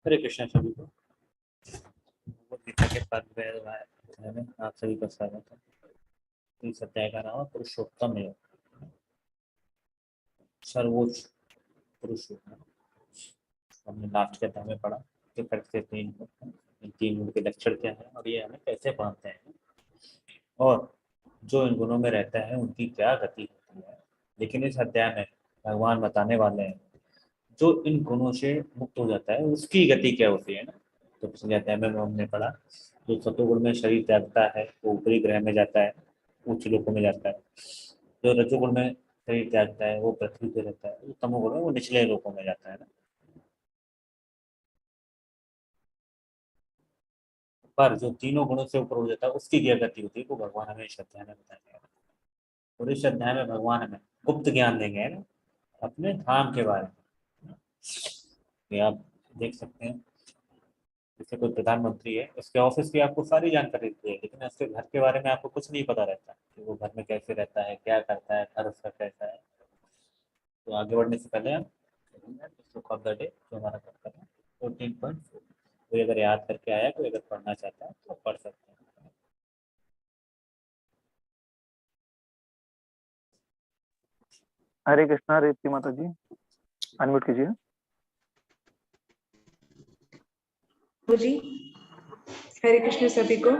हरे कृष्ण सभी को। भगवद गीता के पद में आप सभी का स्वागत है। इस अध्याय का नाम है पुरुषोत्तम योग, सर्वोच्च पुरुष योग। हमने लास्ट के अध्याय में पढ़ा कि प्रकृति तीन गुण हैं, इन तीन गुण के लक्षण क्या है और ये हमें कैसे पहनते हैं और जो इन गुणों में रहता है उनकी क्या गति होती है। लेकिन इस अध्याय में भगवान बताने वाले हैं जो इन गुणों से मुक्त हो जाता है उसकी गति क्या होती है ना। तो पिछले अध्याय में हमने पढ़ा जो सतोगुण में शरीर त्यागता है वो ऊपरी ग्रह में जाता है, उच्च लोकों में जाता है। जो रजोगुण में शरीर त्यागता है वो पृथ्वी पे रहता है, जो तमोगुण में वो निचले लोकों में जाता है ना। पर जो तीनों गुणों से ऊपर हो जाता है उसकी क्या गति होती है वो भगवान हमें इस अध्याय में बताएंगे। और इस अध्याय में भगवान हमें गुप्त ज्ञान देंगे है ना, अपने धाम के बारे में। ये आप देख सकते हैं, जैसे कोई प्रधानमंत्री है उसके ऑफिस की आपको सारी जानकारी देती है लेकिन उसके घर के बारे में आपको कुछ नहीं पता रहता कि वो घर में कैसे रहता है, क्या करता है, घर उसका कैसा है। तो आगे बढ़ने से पहले हम बुक ऑफ द डे जो हमारा चैप्टर है 14.4, कोई अगर याद करके आया, कोई अगर पढ़ना चाहता है तो पढ़ सकते हैं। हरे कृष्णा रेवती माता जी, अनम्यूट कीजिए। जी, हरे कृष्ण सभी को।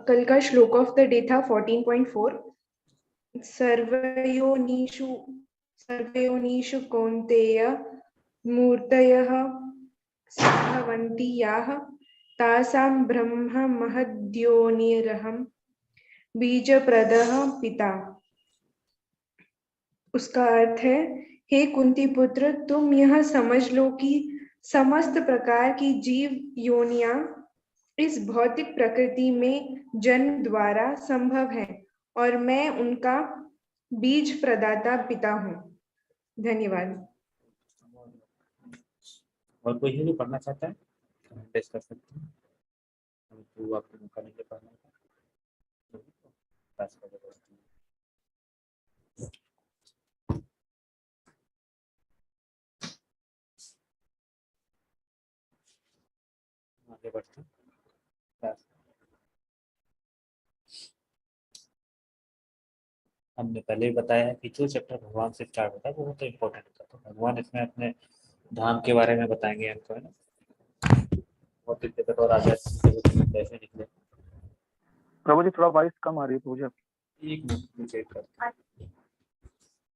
कल का श्लोक ऑफ द डे था 14.4। सर्वयोनिषु कौन्तेय मूर्तयः संभवन्ति याः तासां ब्रह्म महद्योनिरहं बीजप्रदः पिता। उसका अर्थ है, हे कुंती पुत्र, तुम यह समझ लो कि समस्त प्रकार की जीव योनियां इस भौतिक प्रकृति में जन्म द्वारा संभव है और मैं उनका बीज प्रदाता पिता हूँ। धन्यवाद। और कोई है जो पढ़ना चाहता है टेस्ट कर सकते हैं। तो आपको मौका नहीं दे पढ़ने का, पास कर दो। आगे बढ़ते हैं। हमने पहले ही बताया है कि जो चैप्टर भगवान से स्टार्ट होता है वो तो इम्पोर्टेंट होता है। तो भगवान इसमें अपने धाम के बारे में बताएंगे हमको, है ना। बहुत जगत और आजाद कैसे निकले। प्रभु जी थोड़ा वॉइस कम आ रही है प्रभु जी आपकी। एक मिनट में चेक करते हैं।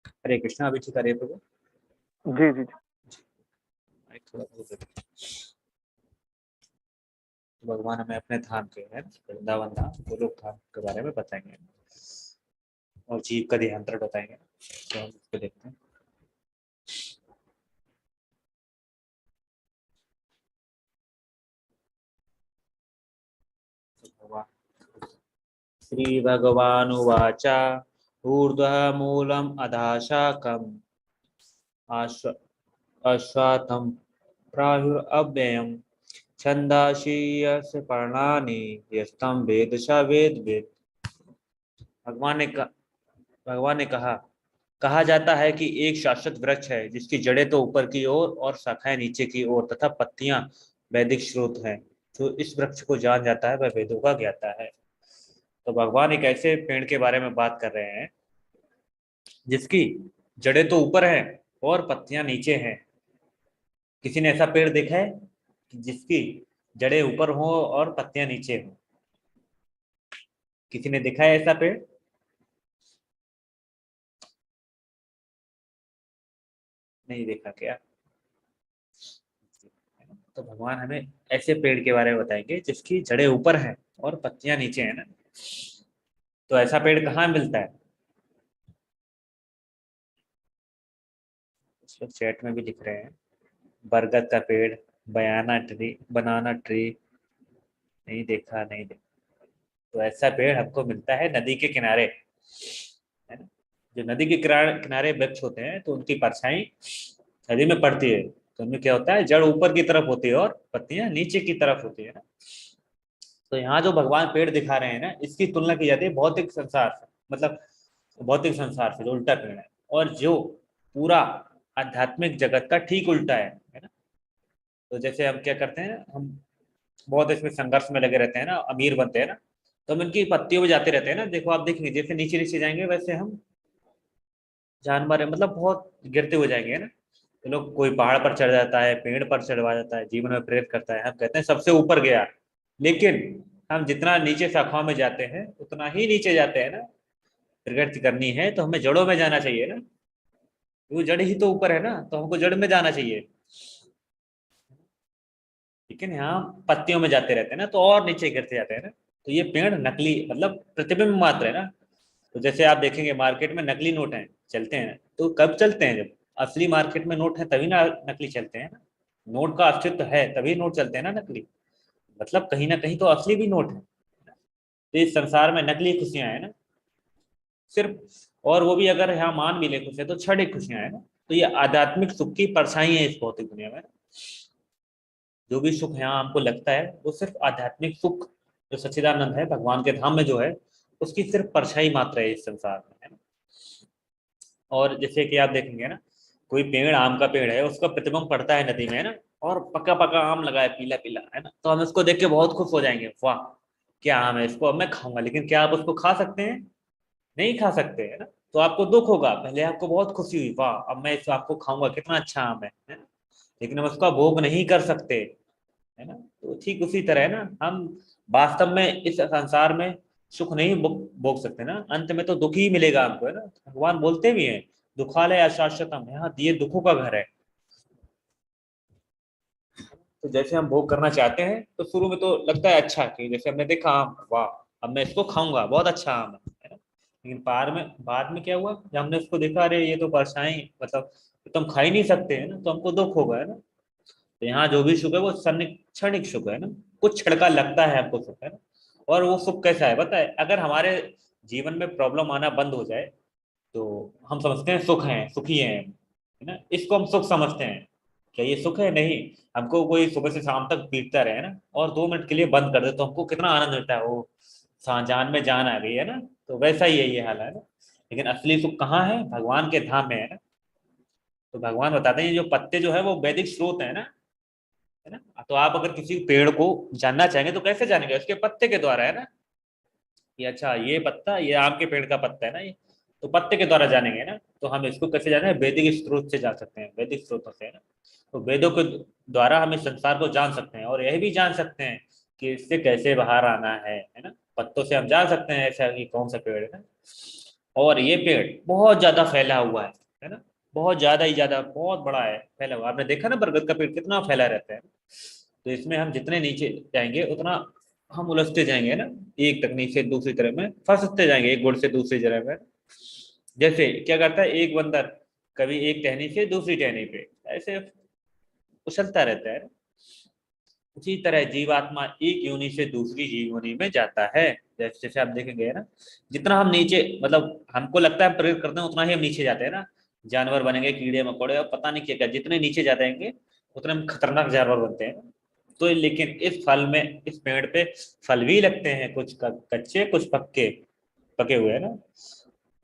हरे कृष्णा, अभी ठीक आ रही है प्रभु? जी जी जी। थोड़ा तो भगवान हमें अपने धाम के, है वृंदावन धाम, गोलोक धाम के बारे में बताएंगे और जीव का देहांतर बताएंगे। तो हम इसको देखते हैं। श्री भगवानुवाच ऊर्ध्वः मूलम् अधः शाखम् अश्वत्थं प्राहुरव्ययम् छंदांसि यस्य पर्णानि यस्तं वेद स वेद। भगवान ने कहा जाता है कि एक शाश्वत वृक्ष है जिसकी जड़ें तो ऊपर की ओर और शाखाएं नीचे की ओर तथा पत्तियां वैदिक स्रोत हैं। जो इस वृक्ष को जान जाता है वह वेदों का ज्ञाता है। तो भगवान एक ऐसे पेड़ के बारे में बात कर रहे हैं जिसकी जड़ें तो ऊपर हैं और पत्तियां नीचे हैं। किसी ने ऐसा पेड़ देखा है जिसकी जड़ें ऊपर हो और पत्तियां नीचे हो? किसी ने देखा है ऐसा पेड़? नहीं देखा क्या? तो भगवान हमें ऐसे पेड़ के बारे में बताएंगे जिसकी जड़ें ऊपर हैं और पत्तियां नीचे हैं ना। तो ऐसा पेड़ कहाँ मिलता है? चैट में भी लिख रहे हैं, बरगद का पेड़, बनाना ट्री। नहीं देखा, नहीं देखा। तो ऐसा पेड़ हमको मिलता है नदी के किनारे, है ना। जो नदी के किनारे वृक्ष होते हैं तो उनकी परछाई नदी में पड़ती है तो उनमें क्या होता है, जड़ ऊपर की तरफ होती है और पत्तियां नीचे की तरफ होती है ना। तो यहाँ जो भगवान पेड़ दिखा रहे हैं ना, इसकी तुलना की जाती है भौतिक संसार से, मतलब भौतिक संसार से जो उल्टा पेड़ है। और जो पूरा आध्यात्मिक जगत का ठीक उल्टा है ना। तो जैसे हम क्या करते हैं, हम बहुत इसमें संघर्ष में लगे रहते हैं ना, अमीर बनते हैं ना, तो हम इनकी पत्तियों में जाते रहते हैं ना। देखो आप देखेंगे जैसे नीचे नीचे जाएंगे वैसे हम जानवर है, मतलब बहुत गिरते हुए जाएंगे, है ना। तो लोग, कोई पहाड़ पर चढ़ जाता है, पेड़ पर चढ़वा जाता है, जीवन में प्रेरित करता है, हम कहते हैं सबसे ऊपर गया। लेकिन हम जितना नीचे शाखाओं में जाते हैं उतना ही नीचे जाते हैं ना। प्रगति करनी है तो हमें जड़ों में जाना चाहिए ना, वो जड़ ही तो ऊपर है ना, तो हमको जड़ में जाना चाहिए। लेकिन यहाँ पत्तियों में जाते रहते हैं ना, तो और नीचे गिरते जाते हैं ना। तो ये पेड़ नकली, मतलब प्रतिबिंब मात्र है ना। तो जैसे आप देखेंगे मार्केट में नकली नोट हैं चलते हैं, तो कब चलते हैं, जब असली मार्केट में नोट है तभी ना नकली चलते हैं ना। नोट का अस्तित्व है तभी नोट चलते हैं ना नकली, मतलब कहीं ना कहीं तो असली भी नोट है। तो इस संसार में नकली खुशियां है ना सिर्फ, और वो भी अगर यहाँ मान भी ले खुशियां तो क्षणिक खुशियां है ना। तो ये आध्यात्मिक सुख की परछाई है इस भौतिक दुनिया में। जो भी सुख यहाँ हमको लगता है वो सिर्फ आध्यात्मिक सुख, जो सच्चिदानंद है भगवान के धाम में जो है, उसकी सिर्फ परछाई मात्र है इस संसार में, है ना। और जैसे कि आप देखेंगे ना, कोई पेड़, आम का पेड़ है, उसका प्रतिबिंब पड़ता है नदी में, है ना, और पका पका आम लगा है पीला पीला, है ना, तो हम इसको देख के बहुत खुश हो जाएंगे, वाह क्या आम है, इसको अब मैं खाऊंगा। लेकिन क्या आप उसको खा सकते हैं? नहीं खा सकते, है ना। तो आपको दुख होगा, पहले आपको बहुत खुशी हुई, वाह अब मैं इस आपको खाऊंगा, कितना अच्छा आम है ना। लेकिन हम उसका भोग नहीं कर सकते, है ना। तो ठीक उसी तरह है ना, हम वास्तव में इस संसार में सुख नहीं भोग सकते ना, अंत में तो दुख ही मिलेगा हमको, है ना। भगवान बोलते भी हैं, दुखालय अशाश्वतम, यहाँ दिए दुखों का घर है। तो जैसे हम भोग करना चाहते हैं तो शुरू में तो लगता है अच्छा, कि जैसे हमने देखा आम, वाह अब मैं इसको खाऊंगा, बहुत अच्छा आम है ना। लेकिन बाद में क्या हुआ, जब हमने उसको देखा, अरे ये तो परछाई, मतलब ये तो हम खा ही नहीं सकते, है ना, तो हमको दुख होगा, है ना। तो यहाँ जो भी सुख है वो क्षणिक सुख है ना, कुछ क्षण का लगता है आपको सुख, है ना। और वो सुख कैसा है पता है, अगर हमारे जीवन में प्रॉब्लम आना बंद हो जाए तो हम समझते हैं सुख है, सुखी है ना, इसको हम सुख समझते हैं। क्या ये सुख है? नहीं। हमको कोई सुबह से शाम तक पीटता रहे ना, और 2 मिनट के लिए बंद कर दे तो हमको कितना आनंद मिलता है, वो जान में जान आ गई, है ना। तो वैसा ही है ये हाल, है ना। लेकिन असली सुख कहाँ है? भगवान के धाम में, है ना। तो भगवान बताते हैं ये जो पत्ते जो है वो वैदिक स्रोत है ना। तो आप अगर किसी पेड़ को जानना चाहेंगे तो कैसे जानेंगे? उसके पत्ते के द्वारा, है ना। ये अच्छा, ये पत्ता, ये आम के पेड़ का पत्ता है ना, ये तो पत्ते के द्वारा जानेंगे ना। तो हम इसको कैसे जाने? वैदिक स्रोत से जा सकते हैं, वैदिक स्रोतों से, है ना। तो वेदों के द्वारा हम इस संसार को जान सकते हैं, और यह भी जान सकते हैं कि इससे कैसे बाहर आना है ना। पत्तों से हम जान सकते हैं ऐसा कि कौन सा पेड़ है ना। और ये पेड़ बहुत ज्यादा फैला हुआ है ना, बहुत ज्यादा ही ज्यादा, बहुत बड़ा है, फैला हुआ। आपने देखा ना बरगद का पेड़ कितना फैला रहता है। तो इसमें हम जितने नीचे जाएंगे उतना हम उलझते जाएंगे ना, एक तकनीक से दूसरी तरफ में फंसते जाएंगे, एक गुड़ से दूसरी जगह में। जैसे क्या करता है एक बंदर, कभी एक टहनी से दूसरी टहनी पे ऐसे उछलता रहता है। उसी तरह जीवात्मा एक योनि से दूसरी जीव योनि में जाता है। जैसे जैसे आप देखेंगे ना, जितना हम नीचे, मतलब हमको लगता है प्रेरित करते हैं, उतना ही हम नीचे जाते हैं ना। जानवर बनेंगे, कीड़े मकोड़े, और पता नहीं क्या क्या, जितने नीचे जाते हैं उतने हम खतरनाक जानवर बनते हैं। तो लेकिन इस फल में, इस पेड़ पे फल भी लगते हैं, कुछ कच्चे कुछ पक्के, पके हुए, है ना।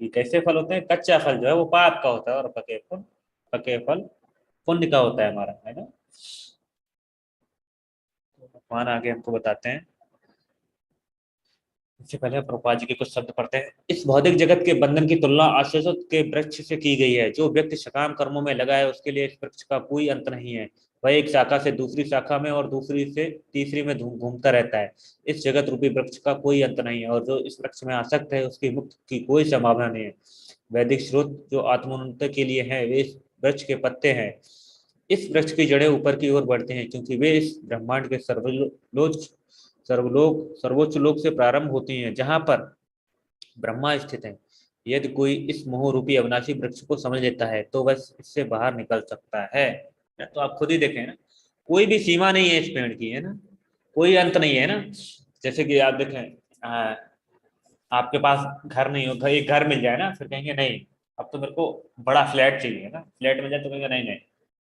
ये कैसे फल होते हैं? कच्चा फल जो है वो पाप का होता है, और पके फल पुण्य का होता है हमारा, है ना। भगवान आगे हमको बताते हैं। इससे पहले प्रभुपाद जी के कुछ शब्द पढ़ते हैं। इस भौतिक जगत के बंधन की तुलना आश्वासित के वृक्ष से की गई है। जो व्यक्ति सकाम कर्मों में लगा है उसके लिए इस वृक्ष का कोई अंत नहीं है। वह एक शाखा से दूसरी शाखा में और दूसरी से तीसरी में घूमता रहता है। इस जगत रूपी वृक्ष का कोई अंत नहीं है, और जो इस वृक्ष में आसक्त है उसकी मुक्ति की कोई संभावना नहीं है। वैदिक स्रोत जो आत्मोन्नति के लिए है वे इस वृक्ष के पत्ते हैं। इस वृक्ष की जड़ें ऊपर की ओर बढ़ते हैं, क्योंकि वे इस ब्रह्मांड के सर्वोच्च लोक से प्रारंभ होती हैं, जहां पर ब्रह्मा स्थित है। यदि कोई इस मोह रूपी अविनाशी वृक्ष को समझ लेता है तो बस इससे बाहर निकल सकता है। तो आप खुद ही देखें ना, कोई भी सीमा नहीं है इस पेड़ की, है ना, कोई अंत नहीं है ना। जैसे कि आप देखें, आपके पास घर नहीं हो, एक घर मिल जाए ना, फिर कहेंगे नहीं अब तो मेरे को बड़ा फ्लैट चाहिए, है ना। फ्लैट मिल जाए तो कहेंगे नहीं नहीं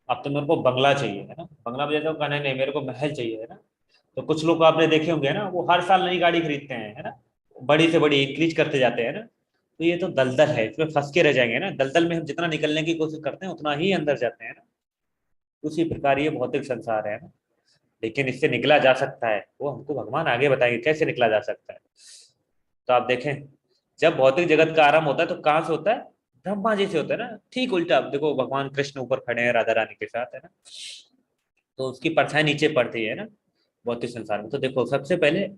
अब तो मेरे को बंगला चाहिए, है ना। बंगला मिल जाए तो नहीं नहीं मेरे को महल चाहिए, है ना। तो कुछ लोग आपने देखे होंगे ना, वो हर साल नई गाड़ी खरीदते हैं, है ना, बड़ी से बड़ी इंक्रीज करते जाते हैं ना। तो ये तो दलदल है, इसमें फंस के रह जाएंगे ना। दलदल में हम जितना निकलने की कोशिश करते हैं उतना ही अंदर जाते हैं ना। उसी प्रकार ये भौतिक संसार है ना, लेकिन इससे निकला जा सकता है, वो हमको भगवान आगे बताएंगे कैसे निकला जा सकता है। तो आप देखें, जब भौतिक जगत का आरंभ होता है तो कहाँ से होता है? ब्रह्मा जी से होता है ना। ठीक उल्टा, अब देखो भगवान कृष्ण ऊपर खड़े हैं राधा रानी के साथ, है ना, तो उसकी परछाई नीचे पड़ती है ना भौतिक संसार में। तो देखो सबसे पहले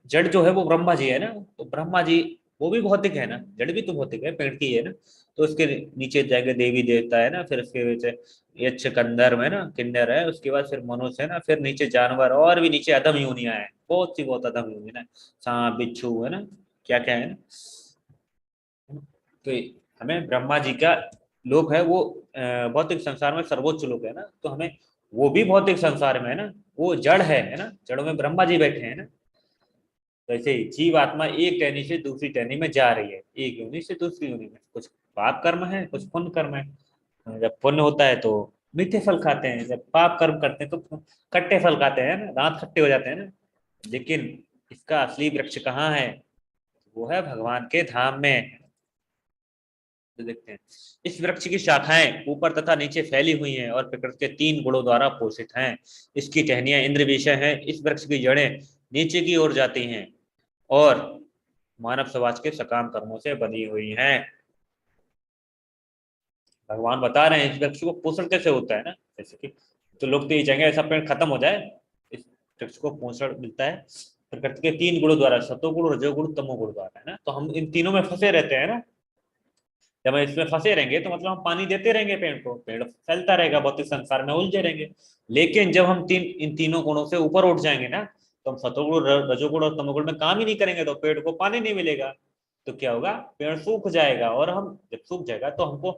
जड़ जो है वो ब्रह्मा जी है ना, तो ब्रह्मा जी वो भी भौतिक है ना, जड़ भी तो भौतिक है, पेड़ की है ना। तो उसके नीचे जाएंगे देवी देवता है ना, फिर उसके नीचे यक्ष कंधर्व है ना, किन्नर है, उसके बाद फिर मनुष्य है ना, फिर नीचे जानवर और भी नीचे अधम योनियां है, बहुत सी बहुत अधम योनि ना, सांप बिच्छू है ना, क्या क्या है ना। तो हमें ब्रह्मा जी का लोक है वो भौतिक संसार में सर्वोच्च लोक है ना, तो हमें वो भी भौतिक संसार में है ना, वो जड़ है ना, जड़ों में ब्रह्मा जी बैठे हैं ना। वैसे ही जीव आत्मा एक टहनी से दूसरी टहनी में जा रही है, एक योनि से दूसरी योनि में। कुछ पाप कर्म है, कुछ पुण्य कर्म है। जब पुण्य होता है तो मीठे फल खाते हैं, जब पाप कर्म करते हैं तो खट्टे फल खाते हैं ना, दांत खट्टे हो जाते हैं ना। लेकिन इसका असली वृक्ष कहाँ है? वो है भगवान के धाम में। तो देखते हैं, इस वृक्ष की शाखाएं ऊपर तथा नीचे फैली हुई हैं और प्रकृति के 3 गुणों द्वारा पोषित हैं। इसकी टहनियां इंद्र विषय हैं। इस वृक्ष की जड़ें नीचे की ओर जाती हैं और मानव समाज के सकाम कर्मों से बनी हुई हैं। भगवान बता रहे हैं इस वृक्ष को पोषण कैसे होता है ना, जैसे कि तो लोग तो ये चाहेंगे ऐसा पेड़ खत्म हो जाए। इस वृक्ष को पोषण मिलता है प्रकृति के 3 गुणों द्वारा, सतोगुण रजोगुण तमोगुण द्वारा, है ना। तो हम इन तीनों में फंसे रहते हैं ना। जब हम इसमें फंसे रहेंगे तो मतलब हम पानी देते रहेंगे पेड़ को, पेड़ फैलता रहेगा, भौतिक संसार में उलझे रहेंगे। लेकिन जब हम इन तीनों गुणों से ऊपर उठ जाएंगे ना, तो हम सतोगुण रजोगुण और तमोगुण में काम ही नहीं करेंगे, तो पेड़ को पानी नहीं मिलेगा। तो क्या होगा? पेड़ सूख जाएगा, और हम जब सूख जाएगा तो हमको,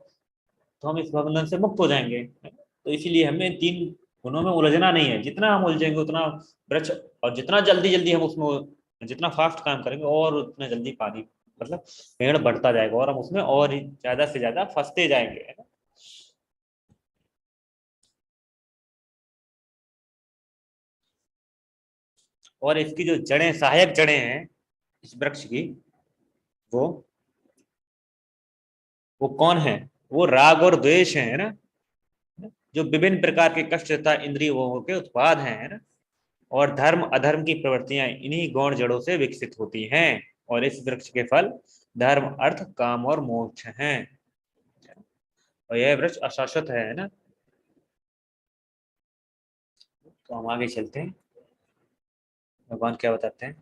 तो हम इस बंधन से मुक्त हो जाएंगे। तो इसीलिए हमें 3 गुणों में उलझना नहीं है। जितना हम उलझेंगे उतना वृक्ष, और जितना जल्दी जल्दी हम उसमें जितना फास्ट काम करेंगे और उतना जल्दी पानी, मतलब पेड़ बढ़ता जाएगा और हम उसमें और ही ज्यादा से ज्यादा फंसते जाएंगे, है ना। और इसकी जो जड़ें, सहायक जड़ें हैं इस वृक्ष की, वो वो कौन है? वो राग और द्वेष है ना, जो विभिन्न प्रकार के कष्ट तथा इंद्रिय भोगों के उत्पाद हैं, है ना। और धर्म अधर्म की प्रवृत्तियां इन्हीं गौण जड़ों से विकसित होती हैं। और इस वृक्ष के फल धर्म अर्थ काम और मोक्ष हैं। और यह वृक्ष अशाश्वत है ना। तो हम आगे चलते हैं, भगवान क्या बताते हैं।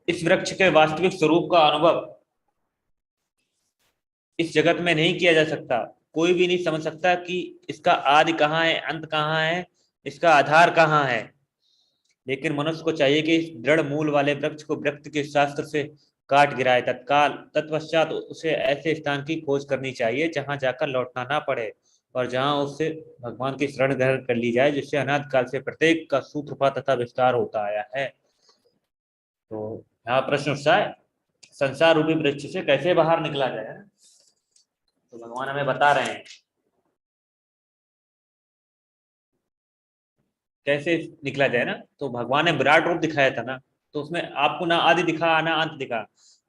इस वृक्ष के वास्तविक स्वरूप का अनुभव इस जगत में नहीं किया जा सकता। कोई भी नहीं समझ सकता कि इसका आदि कहाँ है, अंत कहाँ है, इसका आधार कहाँ है। लेकिन मनुष्य को चाहिए कि इस दृढ़ मूल वाले वृक्ष को व्यक्ति के शास्त्र से काट गिराए तत्काल। तत्पश्चात उसे ऐसे स्थान की खोज करनी चाहिए जहां जाकर लौटना ना पड़े, और जहां उससे भगवान की शरण ग्रहण कर ली जाए, जिससे अनाद काल से प्रत्येक का सूत्रपात तथा विस्तार होता आया है। तो यहाँ प्रश्न उठता है, संसार रूपी वृक्ष से कैसे बाहर निकला जाए? तो भगवान हमें बता रहे हैं कैसे निकला जाए ना। तो भगवान ने विराट रूप दिखाया था ना, तो उसमें आपको ना आदि दिखा ना अंत दिखा।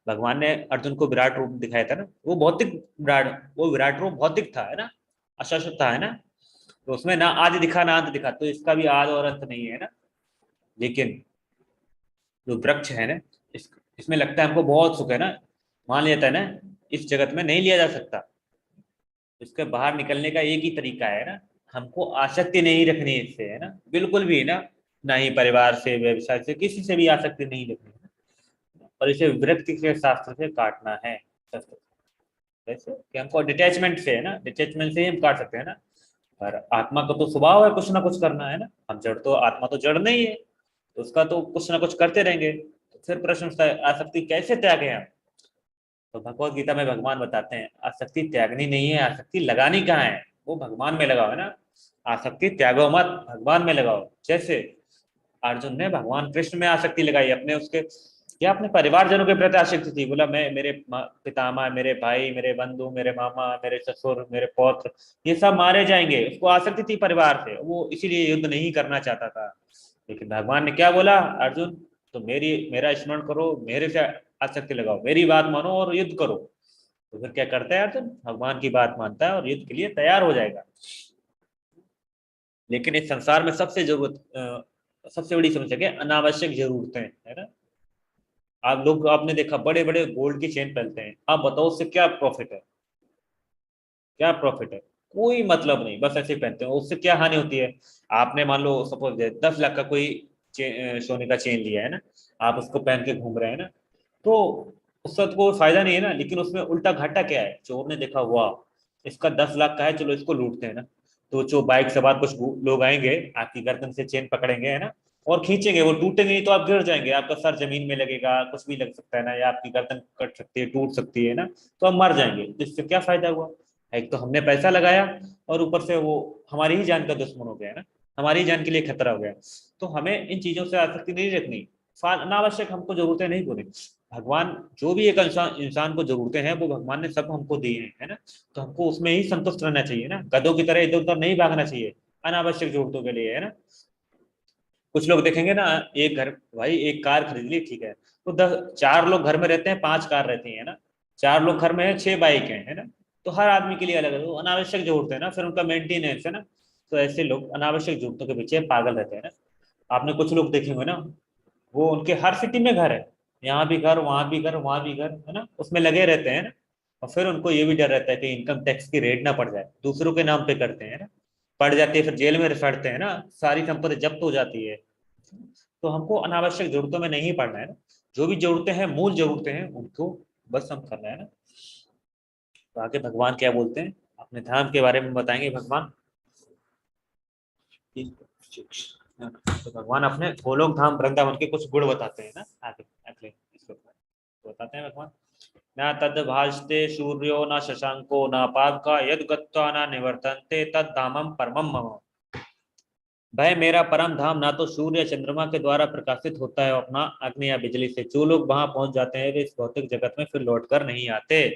भगवान ने अर्जुन को विराट रूप दिखाया था ना, वो भौतिक विराट, वो विराट रूप भौतिक था, है ना, अशाश्वत था, है ना। तो उसमें ना आदि दिखा ना अंत दिखा, तो इसका भी आदि और अंत नहीं है ना। लेकिन जो वृक्ष है ना, इसमें लगता है हमको बहुत सुख है ना, मान लेता है ना, इस जगत में नहीं लिया जा सकता। इसके बाहर निकलने का एक ही तरीका है ना, हमको आसक्ति नहीं रखनी है इससे, है ना, बिल्कुल भी ना। ना ही परिवार से, व्यवसाय से, किसी से भी आसक्ति नहीं रखनी है। और इसे व्यक्ति के शास्त्र से काटना है, शस्त्र से। जैसे कि हमको डिटैचमेंट से, है ना, डिटैचमेंट से ही हम काट सकते हैं ना। पर आत्मा का तो स्वभाव है कुछ ना कुछ करना, है ना। हम जड़ तो, आत्मा तो जड़ नहीं है, तो उसका तो कुछ ना कुछ करते रहेंगे। तो फिर प्रश्न उठता है, आसक्ति कैसे त्यागे हम? तो भगवत गीता में भगवान बताते हैं, आसक्ति त्यागनी नहीं है, आसक्ति लगानी कहाँ है? वो भगवान में लगाओ, है ना। आसक्ति त्यागो मत, भगवान में लगाओ। जैसे अर्जुन ने भगवान कृष्ण में आसक्ति लगाई, अपने उसके क्या, अपने परिवारजनों के प्रति आसक्ति थी। बोला मैं, मेरे पितामह, मेरे भाई, मेरे बंधु, मेरे मामा, मेरे ससुर, मेरे पौत्र, ये सब मारे जाएंगे। उसको आसक्ति थी परिवार से, वो इसीलिए युद्ध नहीं करना चाहता था। लेकिन भगवान ने क्या बोला, अर्जुन तो मेरा स्मरण करो, मेरे से आसक्ति लगाओ, मेरी बात मानो और युद्ध करो। तो फिर क्या करता है अर्जुन, भगवान की बात मानता है और युद्ध के लिए तैयार हो जाएगा। लेकिन इस संसार में सबसे बड़ी समस्या क्या है, अनावश्यक जरूरतें, है ना। आप लोग, आपने देखा बड़े बड़े गोल्ड की चेन पहनते हैं, आप बताओ उससे क्या प्रॉफिट है, क्या प्रॉफिट है, कोई मतलब नहीं, बस ऐसे ही पहनते हैं, उससे क्या हानि होती है। आपने मान लो सपोज 10 लाख का कोई सोने का चेन लिया है ना, आप उसको पहन के घूम रहे हैं ना, तो उससे तो कोई फायदा नहीं है ना। लेकिन उसमें उल्टा घाटा क्या है, चोर ने देखा हुआ इसका 10 लाख का है, चलो इसको लूटते हैं ना, तो जो बाइक सवार कुछ लोग आएंगे, आपकी गर्दन से चेन पकड़ेंगे, है ना, और खींचेंगे, वो टूटेंगे नहीं तो आप गिर जाएंगे, आपका सर जमीन में लगेगा, कुछ भी लग सकता है ना, या आपकी गर्दन कट सकती है, टूट सकती है ना, तो आप मर जाएंगे। तो इससे क्या फायदा हुआ, एक तो हमने पैसा लगाया और ऊपर से वो हमारी ही जान का दुश्मन हो गया, है ना, हमारी ही जान के लिए खतरा हो गया। तो हमें इन चीजों से आसक्ति नहीं रखनी, अनावश्यक हमको जरूरतें नहीं पूरी। भगवान जो भी एक इंसान इंसान को जरूरतें हैं वो भगवान ने सब हमको दी हैं, है ना, तो हमको उसमें ही संतुष्ट रहना चाहिए ना, गधों की तरह इधर उधर नहीं भागना चाहिए अनावश्यक जरूरतों के लिए, है ना। कुछ लोग देखेंगे ना, एक घर, भाई एक कार खरीद ली, ठीक है, तो 4 लोग घर में रहते हैं, 5 कार रहती है ना, 4 लोग घर में है, 6 बाइक है ना, तो हर आदमी के लिए अलग अलग, अनावश्यक जरूरत है ना, फिर उनका मेंटेनेंस है ना। तो ऐसे लोग अनावश्यक जरूरतों के पीछे पागल रहते हैं ना। आपने कुछ लोग देखे होंगे ना, वो उनके हर सिटी में घर है, यहाँ भी घर, वहां भी घर, वहां भी घर, है ना, उसमें लगे रहते हैं ना। और फिर उनको ये भी डर रहता है कि इनकम टैक्स की रेड ना पड़ जाए, दूसरों के नाम पे करते हैं ना, पड़ जाती है, फिर जेल में सड़ते हैं ना, सारी संपत्ति जब्त हो जाती है। तो हमको अनावश्यक जरूरतों में नहीं पड़ना है ना, जो भी जरूरतें हैं, मूल जरूरतें हैं, उनको बस हम करना है ना। तो आगे भगवान क्या बोलते हैं, अपने धाम के बारे में बताएंगे भगवान। तो भगवान अपने गोलोक धाम वृंदावन के कुछ गुण बताते हैं ना, आगे अगले श्लोक में बताते हैं भगवान। न तद भाषते सूर्यो न शशांको न पावका यद गत्वा न निवर्तन्ते तद धामम परमम मम। भाई मेरा परम धाम ना तो सूर्य या चंद्रमा के द्वारा प्रकाशित होता है अपना अग्नि या बिजली से, जो लोग वहां पहुंच जाते हैं वे इस भौतिक जगत में फिर लौट कर नहीं आते।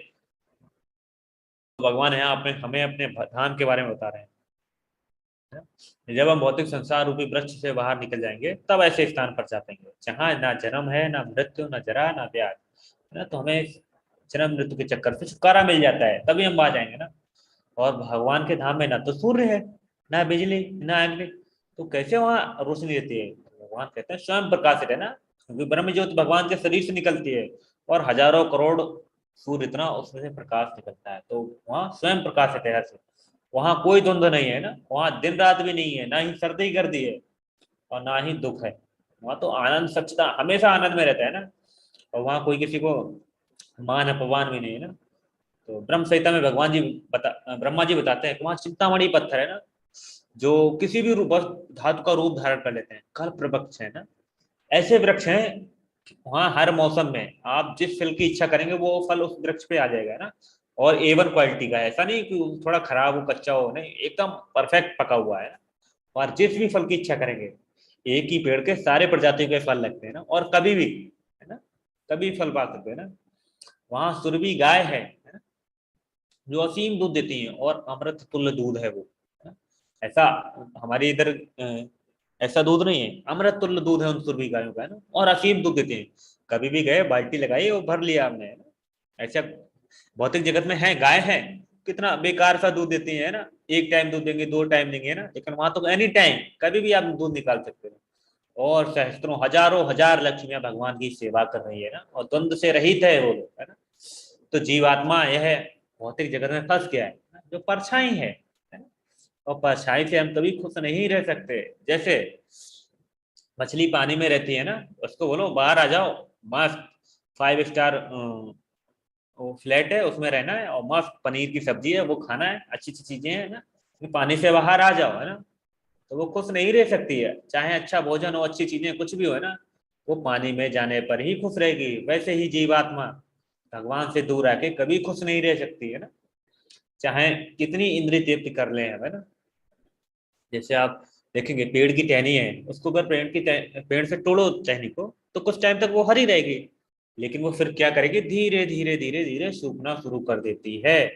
तो भगवान यहाँ अपने हमें अपने धाम के बारे में बता रहे हैं। जब हम भौतिक संसार रूपी वृक्ष से बाहर निकल जाएंगे तब ऐसे स्थान पर जाएंगे जहाँ ना जन्म है, ना मृत्यु, ना जरा, ना व्याध, है ना। तो हमें जन्म मृत्यु के चक्कर से छुटकारा मिल जाता है, तभी हम वहां जाएंगे ना। और भगवान के धाम में ना तो सूर्य है, ना बिजली, ना अग्नि, तो कैसे वहां रोशनी रहती है। भगवान कहते हैं स्वयं प्रकाशित है ना, क्योंकि ब्रह्म ज्योति भगवान के शरीर से निकलती है, और हजारों करोड़ सूर्य इतना उसमें से प्रकाश निकलता है, तो वहां स्वयं प्रकाशित है हर से। वहां कोई द्वंद्व नहीं है ना, वहां दिन रात भी नहीं है, ना ही सर्दी गर्दी है, और ना ही दुख है। वहां तो आनंद सच्चिदा हमेशा आनंद में रहता है ना। और वहां कोई किसी को मान अपमान भी नहीं है ना। तो ब्रह्म संहिता में ब्रह्मा जी बताते हैं कि वहाँ चिंतामणि पत्थर है ना, जो किसी भी रूप धातु का रूप धारण कर लेते हैं, कल्प वृक्ष है ना, ऐसे वृक्ष हैं। वहाँ हर मौसम में आप जिस फल की इच्छा करेंगे वो फल उस वृक्ष पे आ जाएगा ना। और A1 क्वालिटी का है, ऐसा नहीं कि थोड़ा खराब हो, कच्चा हो, नहीं, एकदम परफेक्ट पका हुआ है। और जिस भी फल की इच्छा करेंगे, एक ही पेड़ के सारे प्रजातियों के फल लगते हैं ना, और कभी भी, है ना, कभी फल पा सकते हैं ना। वहाँ सुरभि गाय है ना, जो असीम दूध देती है, और अमृत तुल्य दूध है वो, है ना? ऐसा हमारे इधर ऐसा दूध नहीं है, अमृत तुल्य दूध है उन सुरभि गायों का, है ना, और असीम दूध देते हैं। कभी भी गए, बाल्टी लगाई और भर लिया हमने, है ना। ऐसा भौतिक जगत में है, गाय है, कितना बेकार सा दूध देती है ना, एक टाइम दूध देंगे, 2 टाइम देंगे ना, लेकिन वहां तो एनी टाइम कभी भी आप दूध निकाल सकते हो। और सहस्त्रों हजारों हजार लक्ष्मियां भगवान की सेवा कर रही है ना, और द्वंद्व से रहित है वो लोग, है ना। तो जीवात्मा यह भौतिक जगत में फंस गया है, जो परछाई है ना? और परछाई से हम कभी खुश नहीं रह सकते। जैसे मछली पानी में रहती है ना, उसको बोलो बाहर आ जाओ, मस्त 5 स्टार वो फ्लैट है, उसमें रहना है, और मस्त पनीर की सब्जी है वो खाना है, अच्छी अच्छी चीजें हैं ना, पानी से बाहर आ जाओ, है ना, तो वो खुश नहीं रह सकती है। चाहे अच्छा भोजन हो, अच्छी चीजें कुछ भी हो, है ना, वो पानी में जाने पर ही खुश रहेगी। वैसे ही जीवात्मा भगवान से दूर आके कभी खुश नहीं रह सकती, है ना, चाहे कितनी इंद्रिय तृप्ति कर ले, है ना। जैसे आप देखेंगे पेड़ की टहनी है, उसको अगर पेड़ से तोड़ो टहनी को, तो कुछ टाइम तक वो हरी रहेगी, लेकिन वो फिर क्या करेगी, धीरे धीरे धीरे धीरे सूखना शुरू कर देती है।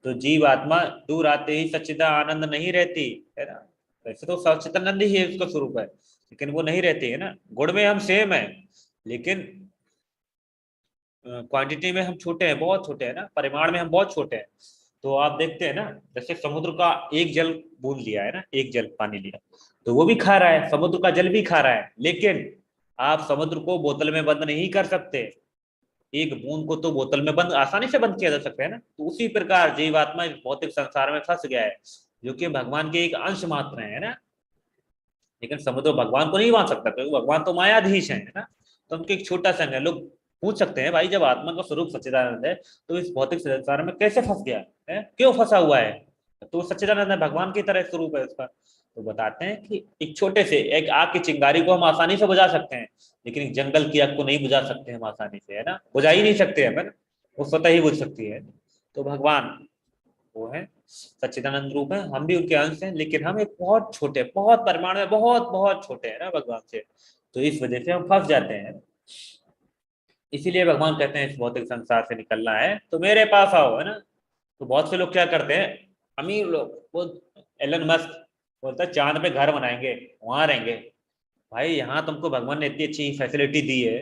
तो जीव आत्मा दूर आते ही सच्चिदा आनंद नहीं रहती, है ना। वैसे तो सच्चिदानंद ही है उसका स्वरूप है, लेकिन वो नहीं रहती है ना। गुण में हम सेम है, लेकिन क्वांटिटी में हम छोटे हैं, बहुत छोटे हैं ना, परिमाण में हम बहुत छोटे हैं। तो आप देखते हैं ना, जैसे समुद्र का एक जल बूंद लिया है ना, एक जल पानी लिया, तो वो भी खा रहा है, समुद्र का जल भी खा रहा है, लेकिन आप समुद्र को बोतल में बंद नहीं कर सकते। एक बूंद को तो बोतल में बंद आसानी से बंद किया जा सकता है ना। तो उसी प्रकार जीवात्मा इस भौतिक संसार में फंस गया है, जो कि भगवान के एक अंश मात्र है ना। लेकिन समुद्र भगवान को नहीं मान सकता, क्योंकि भगवान तो मायाधीश है ना। तो उनके एक छोटा सा है। लोग पूछ सकते हैं, भाई जब आत्मा का स्वरूप सच्चिदानंद है तो इस भौतिक संसार में कैसे फंस गया है, क्यों फंसा हुआ है? तो सच्चिदानंद है, भगवान की तरह स्वरूप है उसका। तो बताते हैं कि एक छोटे से एक आग की चिंगारी को हम आसानी से बुझा सकते हैं, लेकिन एक जंगल की आग को नहीं बुझा सकते हम आसानी से, है ना, बुझा ही नहीं सकते हैं ना, वो स्वतः ही बुझ सकती है। तो भगवान वो है, सच्चिदानंद रूप है, हम भी उनके अंश हैं, लेकिन हम एक बहुत छोटे, बहुत परिमाण में बहुत बहुत छोटे हैं ना भगवान से। तो इस वजह से हम फंस जाते हैं। इसीलिए भगवान कहते हैं इस भौतिक संसार से निकलना है तो मेरे पास आओ, है ना। तो बहुत से लोग क्या करते हैं, अमीर लोग, वो एलन मस्क बोलता है चांद पे घर बनाएंगे, वहां रहेंगे। भाई यहाँ तुमको भगवान ने इतनी अच्छी फैसिलिटी दी है,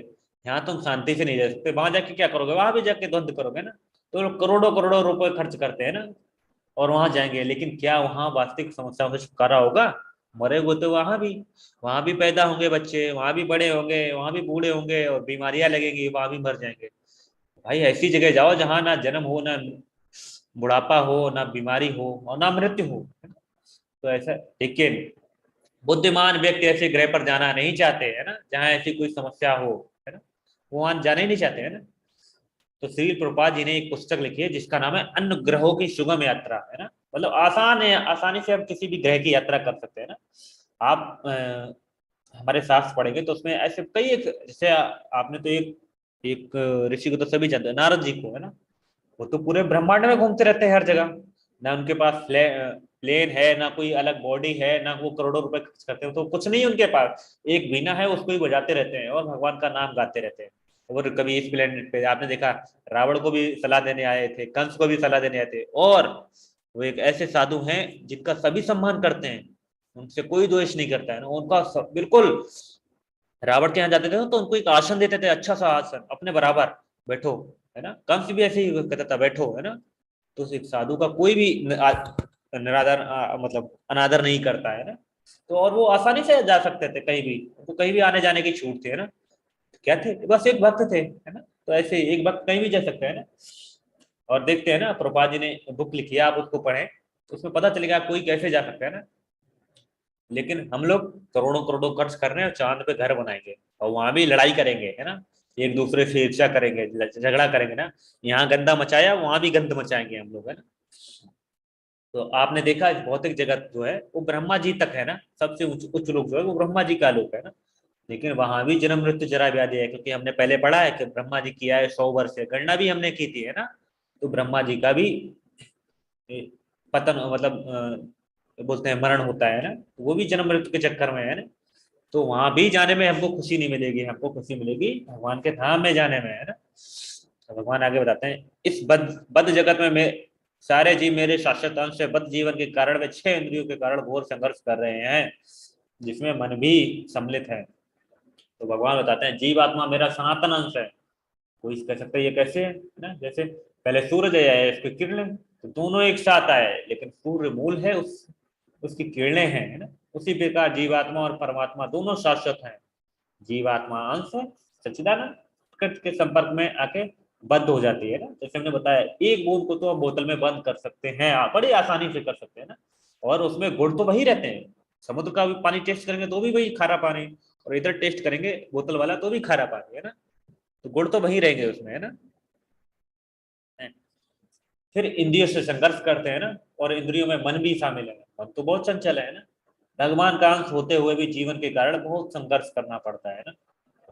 यहाँ तुम शांति से नहीं रह सकते, वहां जाके क्या करोगे, वहां भी जाके द्वंद करोगे ना। तो लोग करोड़ों करोड़ों रुपए खर्च करते हैं ना, और वहां जाएंगे, लेकिन क्या वहां वास्तविक समस्याओं से छुटकारा होगा? मरे हुए तो वहां भी पैदा होंगे बच्चे, वहां भी बड़े होंगे, वहां भी बूढ़े होंगे, और बीमारियां लगेंगी, वहां भी मर जाएंगे। भाई ऐसी जगह जाओ जहां ना जन्म हो, ना बुढ़ापा हो, ना बीमारी हो, और ना मृत्यु हो। तो ऐसा, लेकिन बुद्धिमान व्यक्ति ऐसे ग्रह पर जाना नहीं चाहते, है ना, जहाँ ऐसी कोई समस्या हो, है ना, वो वहां जाना ही नहीं चाहते, है ना। तो श्री प्रभुपाद जी ने एक पुस्तक लिखी है जिसका नाम है अन्य ग्रहों की सुगम यात्रा, है ना। मतलब आसान है, आसानी से हम किसी भी ग्रह की यात्रा कर सकते हैं ना। आप हमारे शास्त्र पढ़ेंगे तो उसमें ऐसे कई एक, जैसे आपने तो एक एक ऋषि को तो सभी जानते हैं, नारद जी को, है ना। वो तो पूरे ब्रह्मांड में घूमते रहते हैं हर जगह, ना उनके पास प्लेन है, ना कोई अलग बॉडी है, ना वो करोड़ों रुपए खर्च करते हैं, तो कुछ नहीं उनके पास, एक बीना है उसको ही बजाते रहते हैं और भगवान का नाम गाते रहते हैं। और कभी इस प्लेनेट पे आपने देखा, रावण को भी सलाह देने आए थे, कंस को भी सलाह देने आए थे, और वो एक ऐसे साधु हैं जिनका सभी सम्मान करते हैं, उनसे कोई द्वेष नहीं करता है ना, उनका बिल्कुल। रावण के यहाँ जाते थे तो उनको एक आसन देते थे, अच्छा सा आसन, अपने बराबर बैठो, है ना। कंस भी ऐसे ही कहता था बैठो, है ना। तो उस एक साधु का कोई भी निरादर मतलब अनादर नहीं करता है ना। तो और वो आसानी से जा सकते थे कहीं भी, तो कहीं भी आने जाने की छूट थी, है ना। क्या थे, बस एक भक्त थे, है ना। तो ऐसे एक भक्त कहीं भी जा सकते हैं ना। और देखते हैं ना, प्रभुपाद जी ने बुक लिखी है, आप उसको पढ़ें तो उसमें पता चलेगा कोई कैसे जा सकता है ना। लेकिन हम लोग करोड़ों करोड़ों खर्च कर रहे हैं और चांद पे घर बनाएंगे, और वहां भी लड़ाई करेंगे, है ना, एक दूसरे से ईर्ष्या करेंगे, झगड़ा करेंगे ना। यहाँ गंदा मचाया, वहां भी गंद मचाएंगे हम लोग, है ना। तो आपने देखा भौतिक जगत जो है वो ब्रह्मा जी तक है ना, सबसे उच्च उच्च लोग जो है वो ब्रह्मा जी का लोक है ना। लेकिन वहां भी जन्म मृत्यु जरा व्याधि है, क्योंकि हमने पहले पढ़ा है कि ब्रह्मा जी किया है 100 वर्ष से, गणना भी हमने की थी, है ना। तो ब्रह्मा जी का भी पतन मतलब बोलते हैं मरण होता है ना, तो वो भी जन्म मृत्यु के चक्कर में है ना। तो वहां भी जाने में हमको खुशी नहीं मिलेगी, हमको खुशी मिलेगी भगवान के धाम में जाने में, है ना। तो भगवान आगे बताते हैं, इस बद्ध जगत में मैं सारे जीव मेरे शाश्वत अंश से, बद्ध जीवन के कारण वे 6 इंद्रियों के कारण घोर संघर्ष कर रहे हैं, जिसमें मन भी सम्मिलित है। तो भगवान बताते हैं जीवात्मा मेरा सनातन अंश है। कोई कह सकता है ये कैसे है ना, जैसे पहले सूरज है, इसकी किरणें, तो दोनों एक साथ आए, लेकिन सूर्य मूल है, उसकी किरणें हैं, है ना। उसी प्रकार जीवात्मा और परमात्मा दोनों शाश्वत हैं। जीवात्मा अंश है, सच्चिदानंद, प्रकृति के संपर्क में आके बंद हो जाती है ना। जैसे हमने बताया, एक बूंद को तो हम बोतल में बंद कर सकते हैं, आप बड़ी आसानी से कर सकते हैं ना। और उसमें गुण तो वही रहते हैं, समुद्र का भी पानी टेस्ट करेंगे तो भी वही खारा पानी, और इधर टेस्ट करेंगे बोतल वाला तो भी खारा पानी, है ना। तो गुण तो वही रहेंगे उसमें, है ना। फिर इंद्रियों से संघर्ष करते हैं ना, और इंद्रियों में मन भी शामिल है, मन तो बहुत चंचल है ना। भगवान का अंश होते हुए भी जीवन के कारण बहुत संघर्ष करना पड़ता है ना।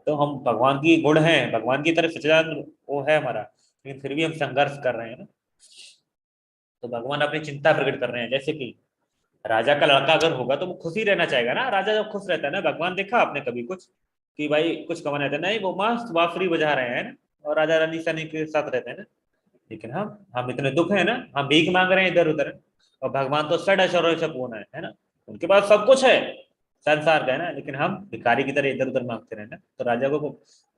तो हम भगवान की गुण हैं, भगवान की तरफ सच्चिदानंद वो है हमारा, लेकिन फिर भी हम संघर्ष कर रहे हैं ना। तो भगवान अपनी चिंता प्रकट कर रहे हैं, जैसे कि राजा का लड़का अगर होगा तो वो खुश ही रहना चाहेगा ना, राजा जब खुश रहता है ना। भगवान देखा आपने कभी कुछ कि भाई कुछ कमाना रहता है, नहीं वो मस्त बांसुरी बजा रहे हैं ना, और राजा रानी सनी के साथ रहते हैं ना। लेकिन हम इतने दुख है ना, हम भीख मांग रहे हैं इधर उधर, और भगवान तो षड ऐश्वर्य से पूर्ण है ना। उनके पास सब कुछ है संसार का, है ना, लेकिन हम भिखारी की तरह इधर उधर मांगते रहे ना। तो राजा को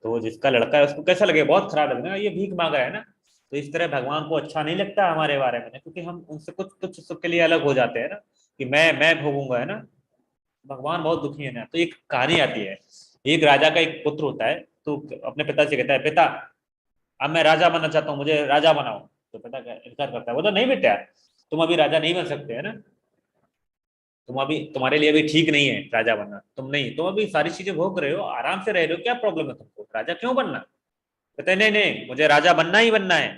तो जिसका लड़का है उसको कैसा लगे, बहुत खराब लगेगा, ये भीख मांग रहा है ना। तो इस तरह भगवान को अच्छा नहीं लगता हमारे बारे में ना, क्योंकि हम उनसे कुछ कुछ सुख के लिए अलग हो जाते हैं ना, कि मैं भोगूंगा, है ना। भगवान बहुत दुखी है ना। तो एक कहानी आती है, एक राजा का एक पुत्र होता है, तो अपने पिता से कहता है, पिता अब मैं राजा बनना चाहता हूँ, मुझे राजा बनाओ। तो पिता इनकार करता है, बोला नहीं बेटा, तुम अभी राजा नहीं बन सकते, है ना। तुम अभी, तुम्हारे लिए अभी ठीक नहीं है राजा बनना, तुम अभी सारी चीजें भोग रहे हो, आराम से रह रहे हो, क्या प्रॉब्लम है तुमको, राजा क्यों बनना। कहते हैं नहीं नहीं, मुझे राजा बनना ही बनना है,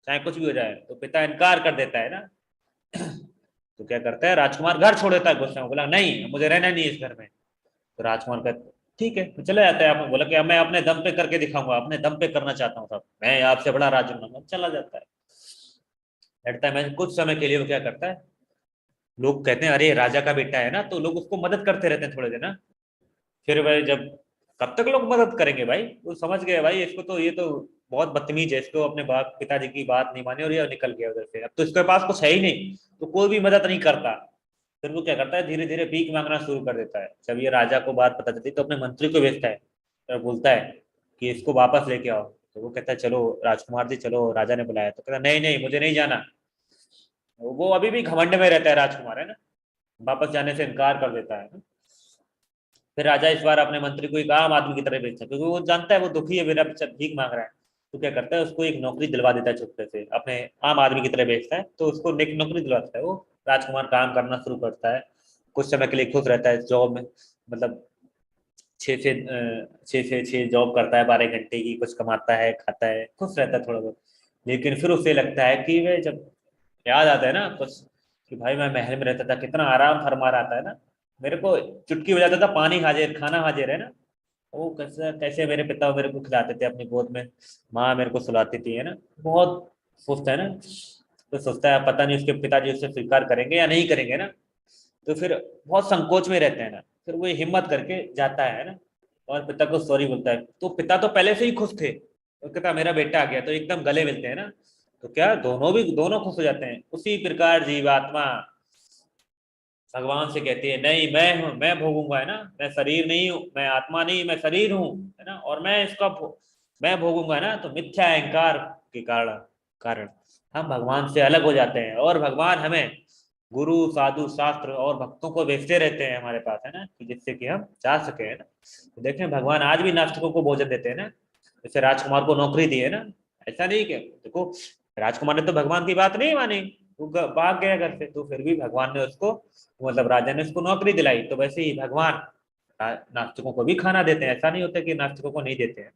चाहे कुछ भी हो जाए। तो पिता इनकार कर देता है ना। तो क्या करता है, राजकुमार घर छोड़ देता है गुस्से में, बोला नहीं मुझे रहना नहीं है इस घर में। तो राजकुमार का ठीक है, तो चला जाता है। आपने बोला कि अब मैं अपने दम पे करके दिखाऊंगा, अपने दम पे करना चाहता हूँ सब, मैं आपसे बड़ा राजा बनूंगा। चला जाता है, लड़ता है। मैं कुछ समय के लिए वो क्या करता है, लोग कहते हैं अरे राजा का बेटा है ना, तो लोग उसको मदद करते रहते हैं थोड़े दिन ना। फिर भाई जब, कब तक लोग मदद करेंगे भाई, वो समझ गए भाई इसको तो, ये तो बहुत बदतमीज है, इसको अपने बाप पिताजी की बात नहीं मानी और ये निकल गया उधर से, अब तो इसके पास कुछ है ही नहीं, तो कोई भी मदद नहीं करता। फिर वो क्या करता है, धीरे धीरे भीख मांगना शुरू कर देता है। जब ये राजा को बात पता चलती है तो अपने मंत्री को भेजता है और बोलता है कि इसको वापस लेके आओ। तो वो कहता है चलो राजकुमार जी चलो, राजा ने बुलाया। तो कहता नहीं नहीं मुझे नहीं जाना। वो अभी भी घमंड में रहता है राजकुमार, है ना, वापस जाने से इनकार कर देता है। फिर राजा इस बार अपने मंत्री को एक आम आदमी की तरह भेजता है, क्योंकि वो जानता है वो दुखी है, मेरा भीख मांग रहा है। तो क्या करता है, उसको एक नौकरी दिलवा देता है चुपके से, अपने आम आदमी की तरह भेजता है। तो उसको एक नौकरी दिलवाता है, वो राजकुमार काम करना शुरू करता है। कुछ समय के लिए खुश रहता है जॉब में, मतलब छः जॉब करता है, 12 घंटे की, कुछ कमाता है, खाता है, खुश रहता है थोड़ा बहुत। लेकिन फिर उसे लगता है कि वे जब याद आता है ना कुछ, कि भाई मैं महल में रहता था, कितना आराम फरमा रहा था, है ना, मेरे को चुटकी बजाता था, पानी हाजिर, खाना हाजिर, है ना। वो कैसे कैसे मेरे पिता मेरे को खिलाते थे अपनी गोद में, माँ मेरे को सुलाती थी, है ना। बहुत सोचता है ना, तो सोचता है पता नहीं उसके पिताजी उससे स्वीकार करेंगे या नहीं करेंगे ना। तो फिर बहुत संकोच में रहते हैं ना। फिर वो हिम्मत करके जाता है ना, और पिता को सॉरी बोलता है। तो पिता तो पहले से ही खुश थे, तो कहता मेरा बेटा आ गया, तो एकदम गले मिलते हैं ना। तो क्या दोनों खुश हो जाते हैं। उसी प्रकार जीवात्मा भगवान से कहती है नहीं मैं हूँ, मैं भोगूंगा, है ना, मैं शरीर नहीं हूँ, मैं आत्मा नहीं, मैं शरीर हूँ, है ना, और मैं इसका मैं भोगूंगा, है ना। तो मिथ्या अहंकार के कारण कारण हम भगवान से अलग हो जाते हैं, और भगवान हमें गुरु साधु शास्त्र और भक्तों को भेजते रहते हैं हमारे पास, है ना, कि जिससे कि हम जा सके, है ना। तो देखें भगवान आज भी नास्तिकों को भोजन देते हैं ना, जैसे राजकुमार को नौकरी दी है ना। ऐसा नहीं कि देखो, राजकुमार ने तो भगवान की बात नहीं मानी, वो भाग गया घर से, तो फिर भी भगवान ने उसको, मतलब राजा ने उसको नौकरी दिलाई। तो वैसे ही भगवान नास्तिकों को भी खाना देते हैं, ऐसा नहीं होता कि नास्तिकों को नहीं देते हैं।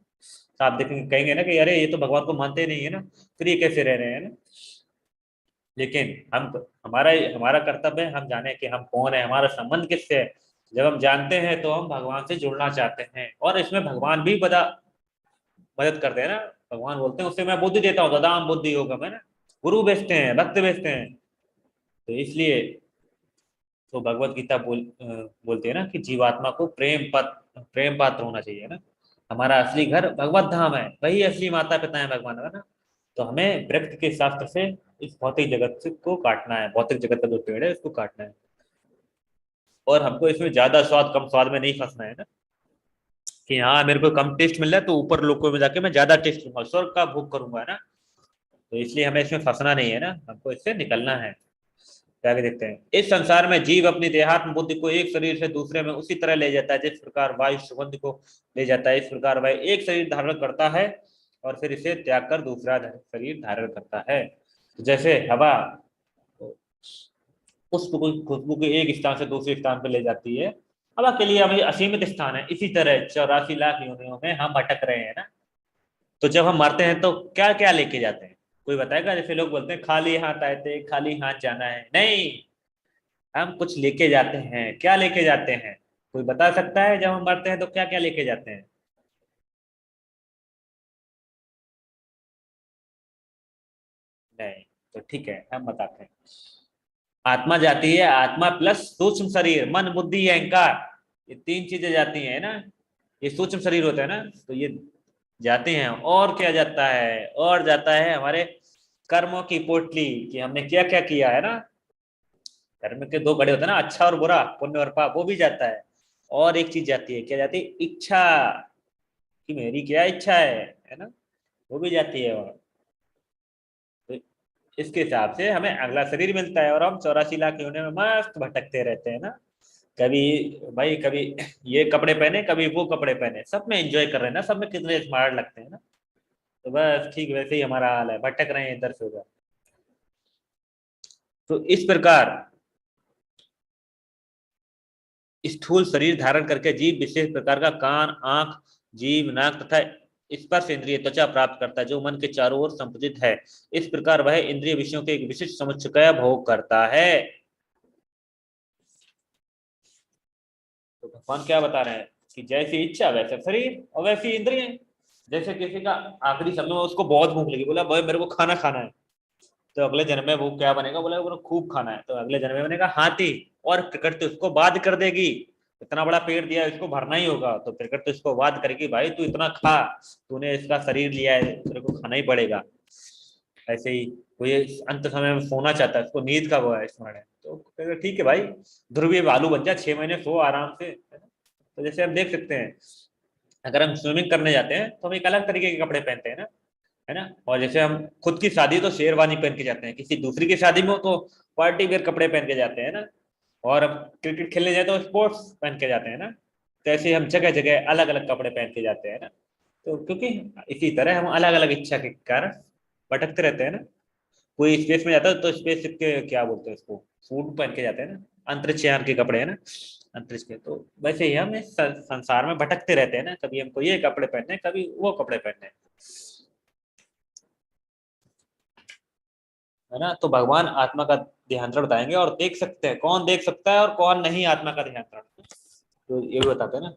तो आप देखेंगे, कहेंगे ना कि अरे ये तो भगवान को मानते नहीं है ना, फिर ये कैसे रह रहे हैं ना। लेकिन हम हमारा हमारा कर्तव्य है, हम जाने कि हम कौन है, हमारा संबंध किससे है। जब हम जानते हैं तो हम भगवान से जुड़ना चाहते हैं, और इसमें भगवान भी बड़ा मदद करते हैं ना। भगवान बोलते हैं उससे मैं बुद्धि देता हूँ, ददाम बुद्धि योगम, है ना। गुरु भेजते हैं, भक्त भेजते हैं। तो इसलिए तो भगवत गीता बोलते हैं ना कि जीवात्मा को प्रेम पात्र होना चाहिए ना। हमारा असली घर भगवत धाम है, वही असली माता पिता है भगवान, है ना। तो हमें वृक्ष के शास्त्र से इस भौतिक जगत से को काटना है, भौतिक जगत का जो पेड़ है उसको काटना है। और हमको इसमें ज्यादा स्वाद कम स्वाद में नहीं फंसना है ना, कि हाँ मेरे को कम टेस्ट मिल रहा है तो ऊपर लोगों में जाके मैं ज्यादा टेस्ट लूंगा, स्वर्ग का भोग करूंगा, है ना। तो इसलिए हमें इसमें फंसना नहीं है ना, हमको इससे निकलना है। आगे देखते हैं, इस संसार में जीव अपनी देहात्म बुद्धि को एक शरीर से दूसरे में उसी तरह ले जाता है जिस प्रकार वायु सुगंध को ले जाता है। इस प्रकार वह एक शरीर धारण करता है और फिर इसे त्याग कर दूसरा शरीर धारण करता है। तो जैसे हवा पुष्प को खुशबू के एक स्थान से दूसरे स्थान पर ले जाती है, हवा के लिए हमें असीमित स्थान है, इसी तरह 84 लाख योनियों में हम भटक रहे हैं ना। तो जब हम मरते हैं तो क्या क्या लेके जाते हैं, कोई बताएगा। जैसे लोग बोलते हैं खाली हाथ आए थे खाली हाथ जाना है, नहीं, हम कुछ लेके जाते हैं। क्या लेके जाते हैं, कोई बता सकता है, जब हम मरते हैं तो क्या क्या लेके जाते हैं। नहीं, तो ठीक है हम बताते हैं। आत्मा जाती है, आत्मा प्लस सूक्ष्म शरीर, मन बुद्धि अहंकार, ये तीन चीजें जाती हैं ना। ये सूक्ष्म शरीर होता है ना, तो ये जाते हैं। और क्या जाता है, और जाता है हमारे कर्मों की पोटली, कि हमने क्या क्या किया है ना। कर्म के दो घड़े होते हैं ना, अच्छा और बुरा, पुण्य और पाप, वो भी जाता है। और एक चीज जाती है, क्या जाती है, इच्छा। कि मेरी क्या इच्छा है ना, वो भी जाती है वहाँ। तो इसके हिसाब से हमें अगला शरीर मिलता है और हम 84 लाख योनियों में मस्त भटकते रहते हैं ना। कभी भाई कभी ये कपड़े पहने, कभी वो कपड़े पहने, सब में एंजॉय कर रहे हैं ना, सब में कितने स्मार्ट लगते हैं ना। तो बस ठीक वैसे ही हमारा हाल है, भटक रहे हैं इधर से उधर। तो इस प्रकार स्थूल शरीर धारण करके जीव विशेष प्रकार का कान, आंख, जीभ, नाक तथा स्पर्श इंद्रिय त्वचा प्राप्त करता है, जो मन के चारों ओर संपतित है। इस प्रकार वह इंद्रिय विषयों के एक विशिष्ट समुच्चय का भोग करता है। तो भगवान क्या बता रहे हैं कि जैसी इच्छा वैसे शरीर और वैसी इंद्रिय। जैसे किसी का आखिरी समय में उसको बहुत भूख लगी, बोला भाई मेरे को खाना खाना है, तो अगले जन्म में वो क्या बनेगा, बोला वो खूब खाना है, तो अगले जन्म में बनेगा हाथी। और प्रकृति उसको बाध कर देगी, इतना बड़ा पेड़ दिया इसको भरना ही होगा, तो प्रकृति उसको बाध करेगी, भाई तू इतना खा, तूने इसका शरीर लिया है, तेरे को खाना ही पड़ेगा। ऐसे ही कोई अंत समय में सोना चाहता है, उसको नींद का वो है स्मरण है, तो कहेगा, ठीक है भाई ध्रुवीय भालू बन जा, 6 महीने सो आराम से, है ना। तो जैसे हम देख सकते हैं, अगर हम स्विमिंग करने जाते हैं तो हम एक अलग तरीके के कपड़े पहनते हैं ना, है ना। और जैसे हम खुद की शादी तो शेरवानी पहन के जाते हैं, किसी दूसरी की शादी में हो तो पार्टी वेयर कपड़े पहन के जाते हैं ना। और अब क्रिकेट खेलने जाए तो स्पोर्ट्स पहन के जाते हैं ना। तो ऐसे हम जगह जगह अलग अलग कपड़े पहन के जाते हैं ना। तो क्योंकि इसी तरह हम अलग अलग इच्छा के कारण भटकते रहते हैं ना। कोई स्पेस में जाता है तो स्पेस के क्या बोलते हैं उसको, सूट पहन के जाते हैं ना, अंतरिक्ष यान के कपड़े है ना, अंतरिक्ष के। तो वैसे ही हम इस संसार में भटकते रहते हैं ना, कभी हमको ये कपड़े पहनने, कभी वो कपड़े पहनने, है ना। तो भगवान आत्मा का ध्यान बताएंगे और देख सकते हैं कौन देख सकता है और कौन नहीं आत्मा का ध्यान। तो ये भी बताते हैं ना,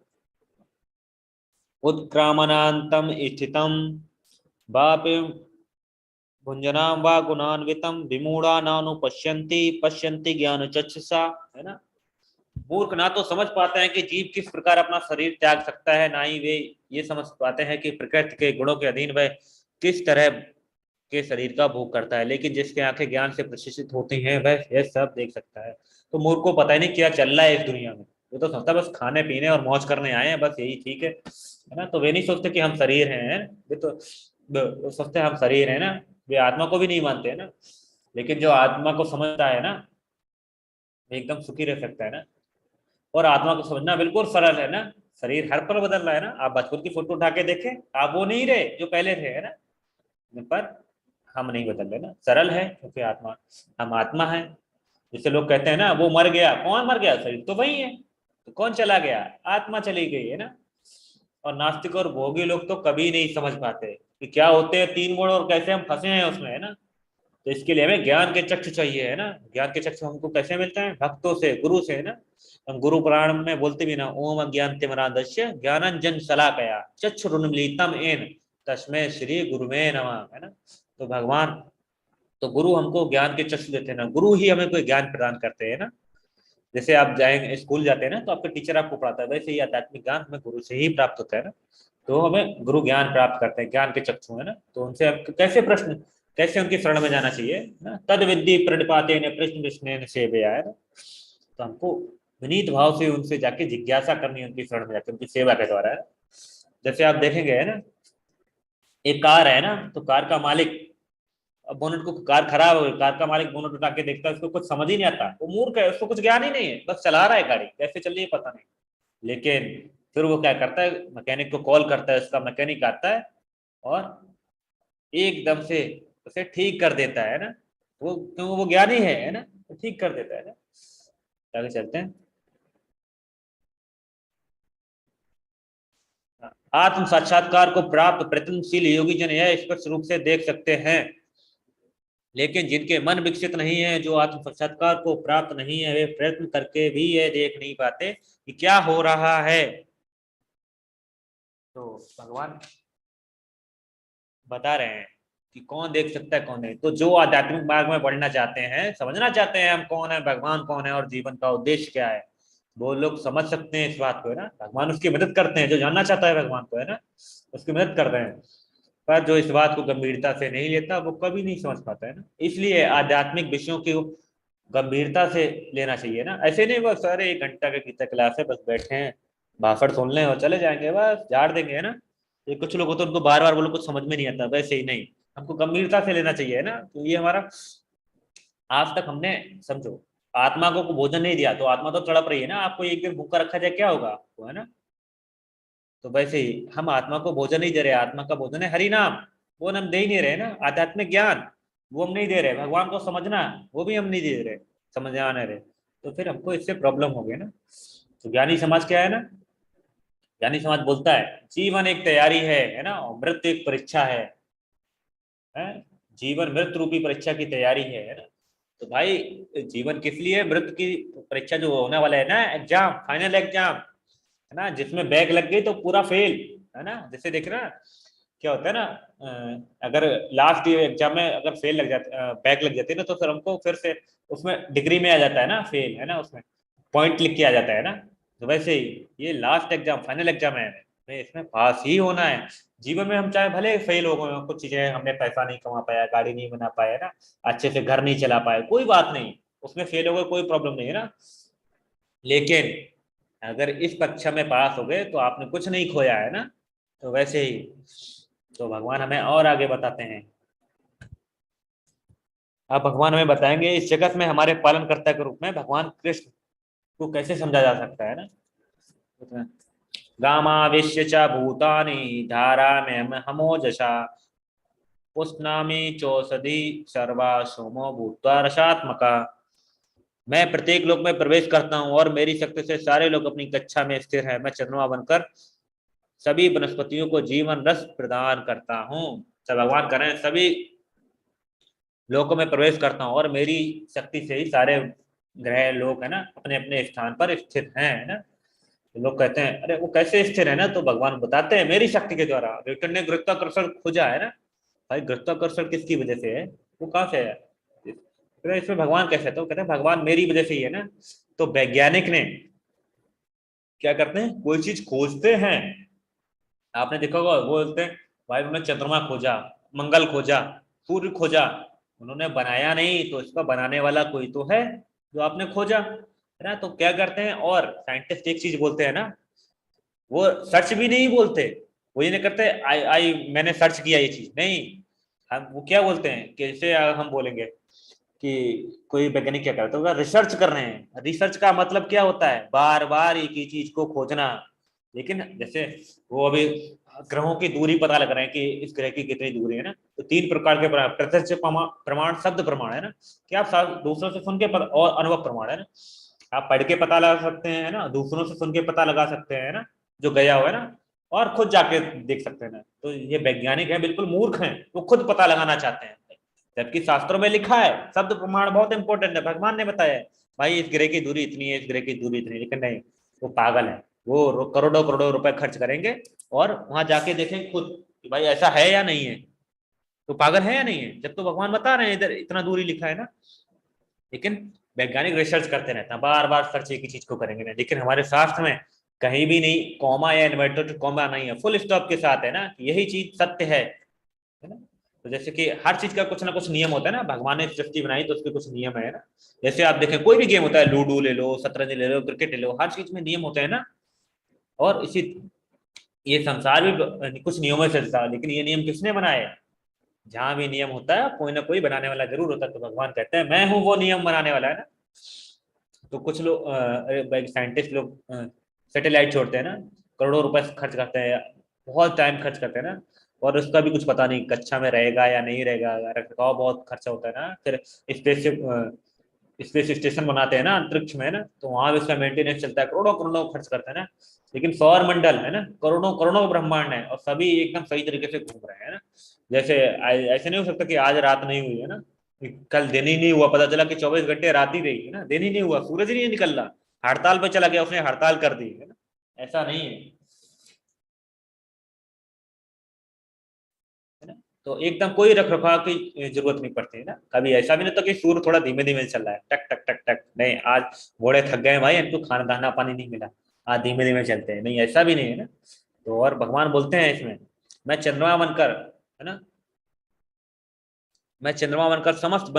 उत्क्रामनान्तम स्थितम वापि भुंजनां वा गुणान्वितम विमूढ़ा नानुपश्यन्ति पश्यन्ति ज्ञान चक्षुषा, है ना। मूर्ख ना तो समझ पाते हैं कि जीव किस प्रकार अपना शरीर त्याग सकता है, ना ही वे ये समझ पाते हैं कि प्रकृति के गुणों के अधीन वह किस तरह के शरीर का भोग करता है। लेकिन जिसके आंखें ज्ञान से प्रशिक्षित होती हैं वह यह सब देख सकता है। तो मूर्ख को पता ही नहीं क्या चल रहा है इस दुनिया में, वो तो समझता बस खाने पीने और मौज करने आए हैं, बस यही ठीक है ना। तो वे नहीं सोचते कि हम शरीर हैं, वे तो वो सोचते हैं हम शरीर है ना। वे आत्मा को भी नहीं मानते है ना। लेकिन जो आत्मा को समझता है ना, वो एकदम सुखी रह सकता है ना। और आत्मा को समझना बिल्कुल सरल है ना। शरीर हर पल बदल रहा है ना, आप बचपन की फोटो उठा के देखें, आप वो नहीं रहे जो पहले थे, है ना। पर हम नहीं बदल रहे ना, सरल है क्योंकि आत्मा, हम आत्मा है। जैसे लोग कहते हैं ना वो मर गया, कौन मर गया, शरीर तो वही है, तो कौन चला गया, आत्मा चली गई, है ना। और नास्तिक और भोगी लोग तो कभी नहीं समझ पाते कि क्या होते हैं 3 गुण और कैसे हम फंसे हैं उसमें, है ना। तो इसके लिए हमें ज्ञान के चक्षु चाहिए, है ना। ज्ञान के चक्षु हमको कैसे मिलते हैं, भक्तों से, गुरु से, है ना। हम गुरु पुराण में बोलते भी ना, ओम अज्ञान तिमिरांधस्य ज्ञानांजन शलाकया चक्षुरुन्मीलितम येन तस्मै श्री गुरुवे नमः, है ना। तो भगवान, तो गुरु हमको ज्ञान के चक्षु देते हैं ना, गुरु ही हमें कोई ज्ञान प्रदान करते हैं ना। जैसे आप जाएंगे स्कूल जाते हैं ना तो आपका टीचर आपको पढ़ाता है, वैसे ही आध्यात्मिक ज्ञान हमें गुरु से ही प्राप्त होता है ना। तो हमें गुरु ज्ञान प्राप्त करते हैं, ज्ञान के चक्षु, है ना। तो उनसे आप कैसे प्रश्न, कैसे उनकी शरण में जाना चाहिए ना, तद विद्धि प्रणिपाते ने प्रश्न विष्णु सेवया, है ना। तो हमको विनीत भाव से उनसे जाके जिज्ञासा करनी है, उनकी शरण में जाकर उनकी सेवा के द्वारा, है ना। जैसे आप देखेंगे, है ना, एक कार है ना, तो कार का मालिक, अब बोनट को, कार खराब हो गई, कार का मालिक बोनट उठा के देखता है, उसको कुछ समझ ही नहीं आता, वो मूर्ख है, उसको कुछ ज्ञान ही नहीं है, बस चला रहा है गाड़ी, कैसे चल रही है पता नहीं। लेकिन फिर वो क्या करता है, मैकेनिक को कॉल करता है, उसका मैकेनिक आता है और एकदम से उसे ठीक कर देता है ना। वो क्योंकि वो ज्ञानी है ना, तो ठीक कर देता है ना। आगे चलते हैं। आत्म साक्षात्कार को प्राप्त प्रयत्नशील योगी जन यह स्पष्ट रूप से देख सकते हैं, लेकिन जिनके मन विकसित नहीं है, जो आत्म साक्षात्कार को प्राप्त नहीं है, वे प्रयत्न करके भी यह देख नहीं पाते कि क्या हो रहा है। तो भगवान बता रहे हैं कि कौन देख सकता है कौन नहीं। तो जो आध्यात्मिक मार्ग में बढ़ना चाहते हैं, समझना चाहते हैं हम कौन है, भगवान कौन है और जीवन का उद्देश्य क्या है, वो लोग समझ सकते हैं इस बात को, है ना। भगवान उसकी मदद करते हैं, जो जानना चाहता है भगवान को, है ना, उसकी मदद कर रहे हैं। पर जो इस बात को गंभीरता से नहीं लेता वो कभी नहीं समझ पाता, है ना। इसलिए आध्यात्मिक विषयों की गंभीरता से लेना चाहिए ना। ऐसे नहीं बस अरे 1 घंटा का गीता क्लास है, बस बैठे हैं, भाषण सुन लें और चले जाएंगे, बस झाड़ देंगे, है ना। ये कुछ लोग होते हैं उनको बार बार बोलो कुछ समझ में नहीं आता, वैसे ही नहीं, हमको गंभीरता से लेना चाहिए, है ना। तो ये हमारा, आज तक हमने, समझो, आत्मा को भोजन नहीं दिया तो आत्मा तो तड़प रही है ना, आपको एक दिन भूखा रखा जाए क्या होगा आपको, है ना। तो वैसे ही हम आत्मा को भोजन नहीं दे रहे, आत्मा का भोजन है हरि नाम, वो हम दे ही नहीं रहे ना। आध्यात्मिक ज्ञान वो हम नहीं दे रहे, भगवान को समझना वो भी हम नहीं दे रहे, समझ आने रहे, तो फिर हमको इससे प्रॉब्लम हो गई ना। तो ज्ञानी समाज क्या है ना, ज्ञानी समाज बोलता है जीवन एक तैयारी है ना, और मृत्यु एक परीक्षा है? जीवन मृत्यु रूपी परीक्षा की तैयारी है ना। तो भाई जीवन किस लिए, मृत्यु की परीक्षा जो होने वाला है ना, एग्जाम, फाइनल एग्जाम, है ना, जिसमें बैग लग गई तो पूरा फेल, है ना। जैसे देख रहा क्या होता है ना, अगर लास्ट एग्जाम में अगर फेल लग जाता, बैग लग जाती है ना, तो फिर हमको फिर से उसमें डिग्री में आ जाता है ना फेल, है ना, उसमें पॉइंट लिख के आ जाता है ना। तो वैसे ही ये लास्ट एग्जाम, फाइनल एग्जाम है, हमें इसमें पास ही होना है। जीवन में हम चाहे भले फेल हो गए, कुछ चीजें हमने पैसा नहीं कमा पाया, गाड़ी नहीं बना पाया ना, अच्छे से घर नहीं चला पाए, कोई बात नहीं, उसमें फेल हो गए कोई प्रॉब्लम नहीं है ना। लेकिन अगर इस कक्षा में पास हो गए तो आपने कुछ नहीं खोया, है ना। तो वैसे ही तो भगवान हमें और आगे बताते हैं। अब भगवान हमें बताएंगे इस जगत में हमारे पालनकर्ता के रूप में भगवान कृष्ण को कैसे समझा जा सकता है ना। गामाविश्य च भूतानि धारा में हमोजसा पुष्णामि चौषधि सर्वा सोमो भूत्वा रसात्मका। मैं प्रत्येक लोक में प्रवेश करता हूँ और मेरी शक्ति से सारे लोग अपनी कक्षा में स्थिर है। मैं चंद्रमा बनकर सभी वनस्पतियों को जीवन रस प्रदान करता हूँ। सब भगवान कर रहे हैं, सभी लोकों में प्रवेश करता हूँ और मेरी शक्ति से ही सारे ग्रह लोग, है ना, अपने अपने स्थान पर स्थित हैं, है ना। तो लोग कहते हैं अरे वो कैसे स्थिर है ना, तो भगवान बताते हैं मेरी शक्ति के द्वारा। न्यूटन ने गुरुत्वाकर्षण खोजा, है ना। भाई गुरुत्वाकर्षण किसकी वजह से है, वो कहाँ से है, तो इसमें भगवान कैसे है, तो कहते हैं भगवान मेरी वजह से ही है ना। तो वैज्ञानिक ने क्या करते हैं, कोई चीज खोजते हैं, आपने देखा होगा, वो बोलते हैं भाई उन्होंने चंद्रमा खोजा, मंगल खोजा, सूर्य खोजा, उन्होंने बनाया नहीं, तो इसका बनाने वाला कोई तो है जो आपने खोजा, है ना। तो क्या करते हैं, और साइंटिस्ट एक चीज बोलते हैं ना, वो सर्च भी नहीं बोलते, वो ये नहीं करते आई आई मैंने सर्च किया ये चीज नहीं, हम वो क्या बोलते हैं, कैसे हम बोलेंगे कि कोई वैज्ञानिक क्या करता होगा, रिसर्च कर रहे हैं। रिसर्च का मतलब क्या होता है, बार बार एक ही चीज को खोजना। लेकिन जैसे वो अभी ग्रहों की दूरी पता लग रहे हैं कि इस ग्रह की कितनी दूरी है ना, तो 3 प्रकार के प्रत्यक्ष प्रमाण, शब्द प्रमाण, है ना, कि आप दूसरों से सुन के और अनुभव प्रमाण, है ना, आप पढ़ के पता लगा सकते हैं, है ना, दूसरों से सुन के पता लगा सकते हैं, है ना, जो गया हुआ है ना, और खुद जाके देख सकते हैं ना। तो ये वैज्ञानिक है बिल्कुल मूर्ख हैं, वो खुद पता लगाना चाहते हैं, जबकि शास्त्रों में लिखा है शब्द प्रमाण बहुत इंपॉर्टेंट है, भगवान ने बताया है भाई इस ग्रह की दूरी इतनी है, इस ग्रह की दूरी इतनी है। लेकिन नहीं, वो पागल है, वो करोड़ों करोड़ों रुपए खर्च करेंगे और वहां जाके देखें खुद कि भाई ऐसा है या नहीं है, तो पागल है या नहीं है, जब तो भगवान बता रहे हैं इधर इतना दूरी लिखा है ना। लेकिन वैज्ञानिक रिसर्च करते रहते हैं, बार बार सर्च एक ही चीज को करेंगे नहीं। लेकिन हमारे शास्त्र में कहीं भी नहीं कॉमा या इन्वर्टेड कॉमा नहीं है, फुल स्टॉप के साथ है ना, यही चीज सत्य है ना। तो जैसे कि हर चीज का कुछ ना कुछ नियम होता है ना, भगवान ने सृष्टि बनाई तो उसके कुछ नियम है ना। जैसे आप देखें कोई भी गेम होता है, लूडो ले लो, शतरंज ले लो, क्रिकेट ले लो, हर चीज में नियम होते हैं ना। और इसी ये संसार भी कुछ नियमों से चलता है, लेकिन ये नियम किसने बनाए, जहां भी नियम होता है कोई ना कोई बनाने वाला जरूर होता है। तो भगवान कहते हैं मैं हूं वो नियम बनाने वाला, है ना। तो कुछ लोग साइंटिस्ट लोग सैटेलाइट छोड़ते हैं ना, करोड़ों रुपए खर्च करते हैं, बहुत टाइम खर्च करते हैं ना, और उसका भी कुछ पता नहीं कक्षा में रहेगा या नहीं रहेगा, रखरखाव बहुत खर्चा होता है ना। फिर स्पेस स्पेस स्टेशन बनाते हैं ना अंतरिक्ष में, है ना, तो वहां भी उसका मेंटेनेंस चलता है, करोड़ों करोड़ों खर्च करते हैं ना। लेकिन सौर मंडल है ना, करोड़ों करोड़ों ब्रह्मांड है और सभी एकदम सही तरीके से घूम रहे हैं ना। जैसे ऐसे नहीं हो सकता कि आज रात नहीं हुई है ना, कल दिन ही नहीं हुआ, पता चला कि 24 घंटे रात ही रही है ना, दिन ही नहीं हुआ, सूरज ही नहीं निकल रहा, हड़ताल पे चला गया, उसने हड़ताल कर दी, है ना। ऐसा नहीं है, है ना। तो एकदम कोई रख रखाव की जरूरत नहीं पड़ती है ना। कभी ऐसा भी नहीं तो कि सूर्य थोड़ा धीमे धीमे चल रहा है, टक टक टक टक, नहीं आज घोड़े थक गए भाई, इनको खाना दाना पानी नहीं मिला, आज धीमे धीमे चलते हैं, नहीं ऐसा भी नहीं है ना। तो और भगवान बोलते हैं इसमें मैं चंद्रमा बनकर, है ना, मैं चंद्रमा बनकर समस्त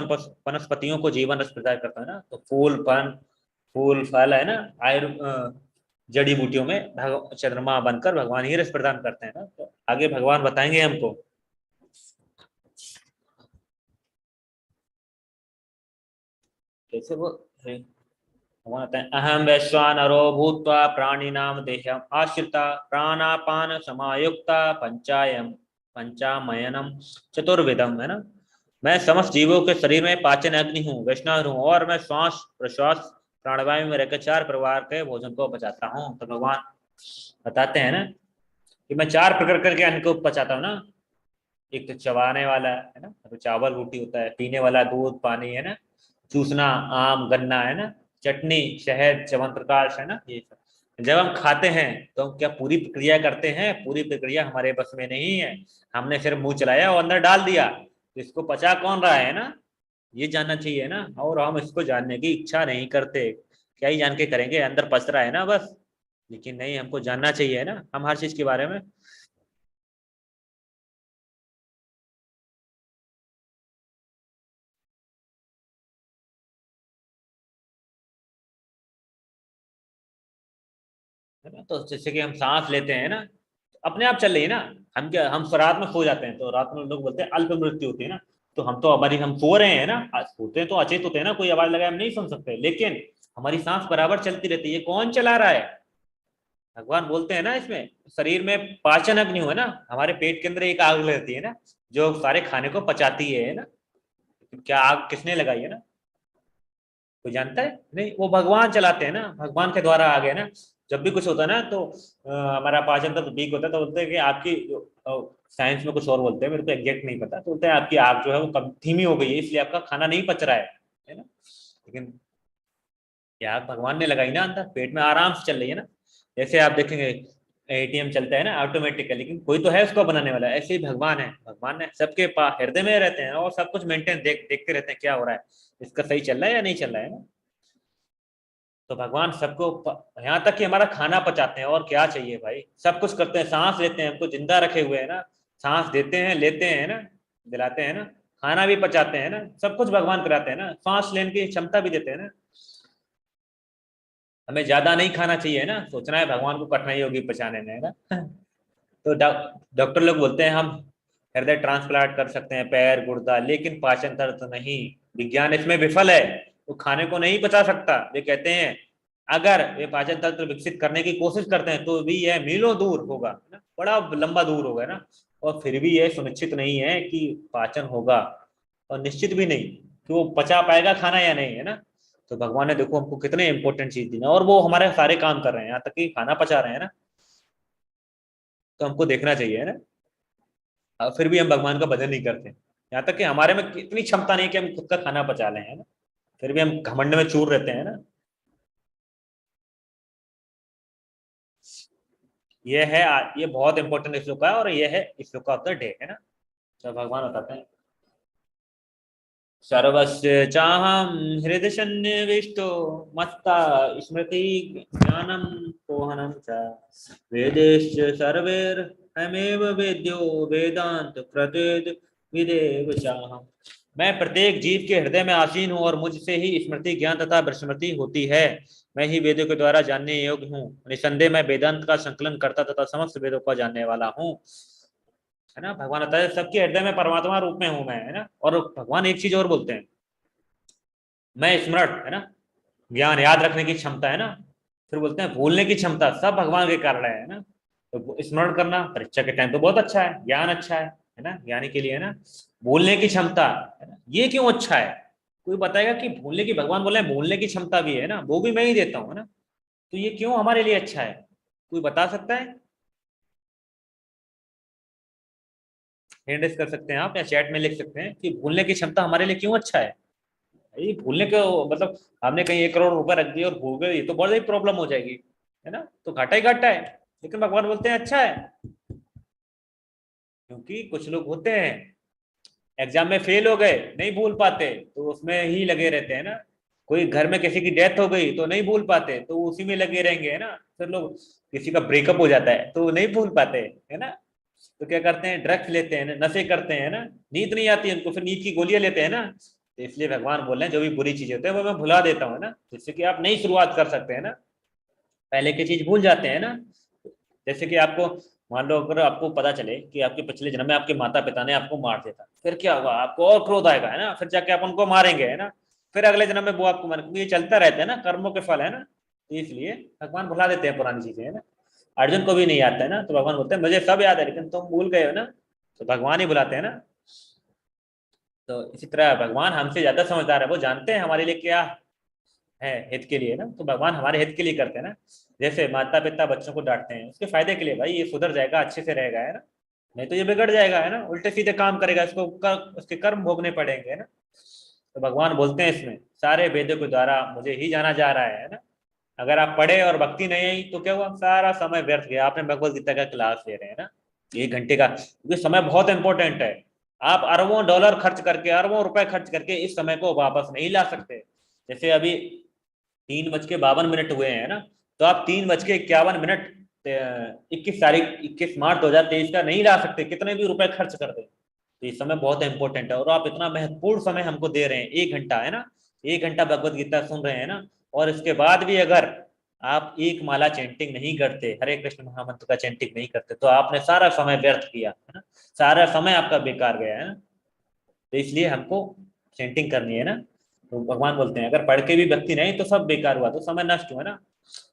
वनस्पतियों को जीवन रस प्रदान करता है ना। तो फूल फल, है ना, जड़ी बूटियों में चंद्रमा बनकर भगवान ही रस प्रदान करते हैं ना। तो आगे भगवान बताएंगे हमको। कैसे वो भगवान बताएं, अहम वैश्वानरो भूत्वा प्राणिनाम देह्यम आश्रिता प्राणापान समायुक्ता पंचायम पंचामयनम चतुर्विधम, है ना। मैं समस्त जीवों के शरीर में पाचन अग्नि हूँ, वैष्णव हूँ, और मैं श्वास प्रश्वास प्राणवायु में रहकर 4 प्रकार के भोजन को पचाता हूँ। तो भगवान बताते हैं ना कि मैं 4 प्रकार के अन्न को पचाता हूँ ना। एक तो चबाने वाला है ना, तो चावल रोटी होता है, पीने वाला दूध पानी, है ना, चूसना आम गन्ना, है ना, चटनी शहद च्यवनप्राश, है ना, ये सब। जब हम खाते हैं तो हम क्या पूरी प्रक्रिया करते हैं? पूरी प्रक्रिया हमारे बस में नहीं है। हमने सिर्फ मुंह चलाया और अंदर डाल दिया, तो इसको पचा कौन रहा है ना, ये जानना चाहिए ना। और हम इसको जानने की इच्छा नहीं करते। क्या ही जान के करेंगे, अंदर पच रहा है ना बस। लेकिन नहीं, हमको जानना चाहिए ना हम हर चीज के बारे में। है ना। तो जैसे कि हम सांस लेते हैं ना, अपने आप चल रही है ना। हम क्या, हम रात में सो जाते हैं तो रात में लोग बोलते हैं अल्प मृत्यु होती है ना। तो हम तो हमारी, हम सो रहे हैं ना, सोते हैं तो अचेत होते हैं ना, कोई आवाज लगाए हम नहीं सुन सकते, लेकिन हमारी सांस बराबर चलती रहती है। कौन चला रहा है? भगवान बोलते हैं ना इसमें, शरीर में पाचन अग्नि हो, है ना, हमारे पेट के अंदर एक आग रहती है ना, जो सारे खाने को पचाती है ना। क्या आग किसने लगाई है ना? कोई जानता है? नहीं, वो भगवान चलाते हैं ना, भगवान के द्वारा आ गए ना। जब भी कुछ होता है ना तो हमारा पाचन तंत्र वीक होता है, तो बोलते हैं कि आपकी साइंस में कुछ और बोलते हैं, मेरे को एग्जैक्ट नहीं पता, तो बोलते हैं आपकी आग जो है वो कम धीमी हो गई है, इसलिए आपका खाना नहीं पच रहा है ना। लेकिन ये आग भगवान ने लगाई ना, अंदर पेट में आराम से चल रही है ना। जैसे आप देखेंगे एटीएम चलता है ना ऑटोमेटिक, लेकिन कोई तो है उसको बनाने वाला। ऐसे ही भगवान है, भगवान ने सबके पास हृदय में रहते हैं और सब कुछ मेंटेन देखते रहते हैं क्या हो रहा है, इसका सही चल रहा है या नहीं चल रहा है ना। तो भगवान सबको यहाँ तक कि हमारा खाना पचाते हैं, और क्या चाहिए भाई, सब कुछ करते हैं, सांस लेते हैं, हमको जिंदा रखे हुए है ना। सांस देते हैं, लेते हैं ना, दिलाते हैं ना, खाना भी पचाते हैं ना, सब कुछ भगवान कराते हैं ना, सांस लेने की क्षमता भी देते हैं ना। हमें ज्यादा नहीं खाना चाहिए ना, सोचना है भगवान को कठिनाई होगी पचाने में, है ना। तो डॉक्टर लोग बोलते हैं हम हृदय ट्रांसप्लांट कर सकते हैं, पैर गुर्दा, लेकिन पाचन तंत्र तो नहीं। विज्ञान इसमें विफल है, वो खाने को नहीं पचा सकता। वे कहते हैं अगर वे पाचन तंत्र विकसित करने की कोशिश करते हैं तो भी यह मीलों दूर होगा, है ना, बड़ा लंबा दूर होगा ना। और फिर भी यह सुनिश्चित नहीं है कि पाचन होगा, और निश्चित भी नहीं कि वो पचा पाएगा खाना या नहीं, है ना। तो भगवान ने देखो हमको कितने इंपॉर्टेंट चीज दी ना, और वो हमारे सारे काम कर रहे हैं, यहाँ तक कि खाना पचा रहे हैं ना। तो हमको देखना चाहिए, है ना। फिर भी हम भगवान का भजन नहीं करते, यहाँ तक कि हमारे में इतनी क्षमता नहीं कि हम खुद का खाना पचा लें, है ना। फिर भी हम घमंड में चूर रहते हैं ना। ये है, ये बहुत इंपॉर्टेंट श्लोक है, और ये है श्लोक ऑफ द डे, है ना। तो भगवान बताते हैं सर्वस्य चाहम हृदय सन्निविष्टो मत्ता स्मृति ज्ञानम पोहनम च वेदेश्च सर्वैर्हमेव वेद्यो वेदांत प्रत्येद विदेव चाहम। मैं प्रत्येक जीव के हृदय में आसीन हूँ, और मुझसे ही स्मृति ज्ञान तथा स्मृति होती है। मैं ही वेदों के द्वारा जानने योग्य हूँ, निसंदेह मैं वेदांत का संकलन करता तथा समस्त वेदों का जानने वाला हूँ, है ना। भगवान आता है सबके हृदय में परमात्मा रूप में हूं मैं, है ना। और भगवान एक चीज और बोलते हैं, मैं स्मरण, है ना, ज्ञान याद रखने की क्षमता, है ना। फिर बोलते हैं भूलने की क्षमता, सब भगवान के कारण है ना। तो स्मरण करना परीक्षा के टाइम तो बहुत अच्छा है, ज्ञान अच्छा है ना, ज्ञानी के लिए, है ना। भूलने की क्षमता, है ना, ये क्यों अच्छा है? कोई बताएगा कि भूलने की, भगवान बोले भूलने की क्षमता भी है ना, वो भी मैं ही देता हूँ, है ना। तो ये क्यों हमारे लिए अच्छा है? कोई बता सकता है? हैंड रेस कर सकते हैं आप, या चैट में लिख सकते हैं कि भूलने की क्षमता हमारे लिए क्यों अच्छा है। ये भूलने को मतलब, हमने कहीं 1 करोड़ रुपए रख दिए और भूल गए, ये तो बहुत बड़ी प्रॉब्लम हो जाएगी, है ना। तो घाटा ही घाटा है। लेकिन भगवान बोलते हैं अच्छा है, क्योंकि कुछ लोग होते हैं एग्जाम में फेल हो गए, नहीं भूल पाते, तो उसमें ही लगे रहते हैं ना। कोई घर में किसी की डेथ हो गई तो नहीं भूल पाते, तो उसी में लगे रहेंगे, है ना। फिर लोग, किसी का ब्रेकअप हो जाता है तो नहीं भूल पाते, है ना। तो क्या करते हैं, ड्रग्स लेते हैं ना, नशे करते हैं ना, नींद नहीं आती है उनको, फिर नींद की गोलियां लेते हैं ना। तो इसलिए भगवान बोल रहे हैं जो भी बुरी चीजें होती है वो मैं भुला देता हूँ ना, जिससे कि आप नई शुरुआत कर सकते हैं ना। पहले की चीज भूल जाते हैं ना। जैसे कि आपको मान लो अगर आपको पता चले कि आपके पिछले जन्म में आपके माता पिता ने आपको मार दिया था, फिर क्या हुआ, आपको और क्रोध आएगा, है ना, फिर जाके आप उनको मारेंगे, है ना, फिर अगले जन्म में वो आपको मारेंगे। ये चलता रहता है ना, कर्मों के फल है ना। तो इसलिए भगवान भुला देते हैं पुरानी चीजें, है ना। अर्जुन को भी नहीं आता है ना, तो भगवान बोलते हैं मुझे सब याद है लेकिन तुम भूल गए हो ना, तो भगवान ही बुलाते हैं ना। तो इसी तरह भगवान हमसे ज्यादा समझदार है, वो जानते हैं हमारे लिए क्या है, हित के लिए ना। तो भगवान हमारे हित के लिए करते हैं ना। जैसे माता पिता बच्चों को डांटते हैं उसके फायदे के लिए, भाई ये सुधर जाएगा, अच्छे से रहेगा, है ना, नहीं तो ये बिगड़ जाएगा, है ना, उल्टे सीधे काम करेगा, उसके कर्म भोगने पड़ेंगे, है ना। तो भगवान बोलते हैं इसमें सारे वेदों के द्वारा मुझे ही जाना जा रहा है ना। अगर आप पढ़े और भक्ति नहीं आई तो क्या हुआ, सारा समय व्यर्थ गया। आपने भगवत गीता का क्लास ले रहे हैं ना 1 घंटे का, क्योंकि समय बहुत इंपॉर्टेंट है। आप अरबों डॉलर खर्च करके, अरबों रुपए खर्च करके इस समय को वापस नहीं ला सकते। जैसे अभी 3:52 हुए हैं ना, तो आप 3:51 21 तारीख 21 मार्च 2023 का नहीं ला सकते, कितने भी रुपए खर्च कर दें। तो ये समय बहुत इंपॉर्टेंट है और आप इतना महत्वपूर्ण समय हमको दे रहे हैं, 1 घंटा, है ना, 1 घंटा भगवत गीता सुन रहे हैं ना। और इसके बाद भी अगर आप एक माला चैंटिंग नहीं करते, हरे कृष्ण महामंत्र का चैंटिंग नहीं करते, तो आपने सारा समय व्यर्थ किया, है ना, सारा समय आपका बेकार गया, है ना। तो इसलिए हमको चैंटिंग करनी है ना। तो भगवान बोलते हैं अगर पढ़ के भी भक्ति नहीं तो सब बेकार हुआ, तो समय नष्ट हुआ ना।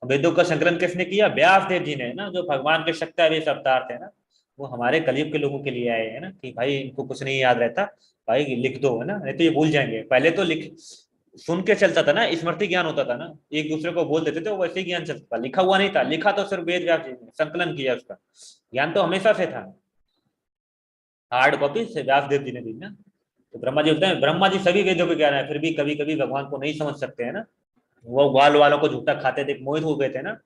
वेदों का संकलन किसने किया, व्यास देव जी ने ना, जो भगवान के शक्ति अवतार थे ना। वो हमारे कलयुग के लोगों के लिए आए हैं ना, कि भाई इनको कुछ नहीं याद रहता, भाई लिख दो, है ना, नहीं तो ये भूल जाएंगे। पहले तो लिख सुन के चलता था ना, स्मृति ज्ञान होता था ना, एक दूसरे को बोल देते थे, वैसे ही ज्ञान चलता था, लिखा हुआ नहीं था। लिखा तो सिर्फ वेद व्यास जी ने संकलन किया, उसका ज्ञान तो हमेशा से था, हार्ड कॉपी से व्यास देव जी ने दी ना। तो ब्रह्मा जी होते हैं, ब्रह्मा जी सभी वेदों के ज्ञान है, फिर भी कभी कभी भगवान को नहीं समझ सकते, है ना। वो ग्वाल वालों को झूठा खाते थे, मोहित हो गए थे ना।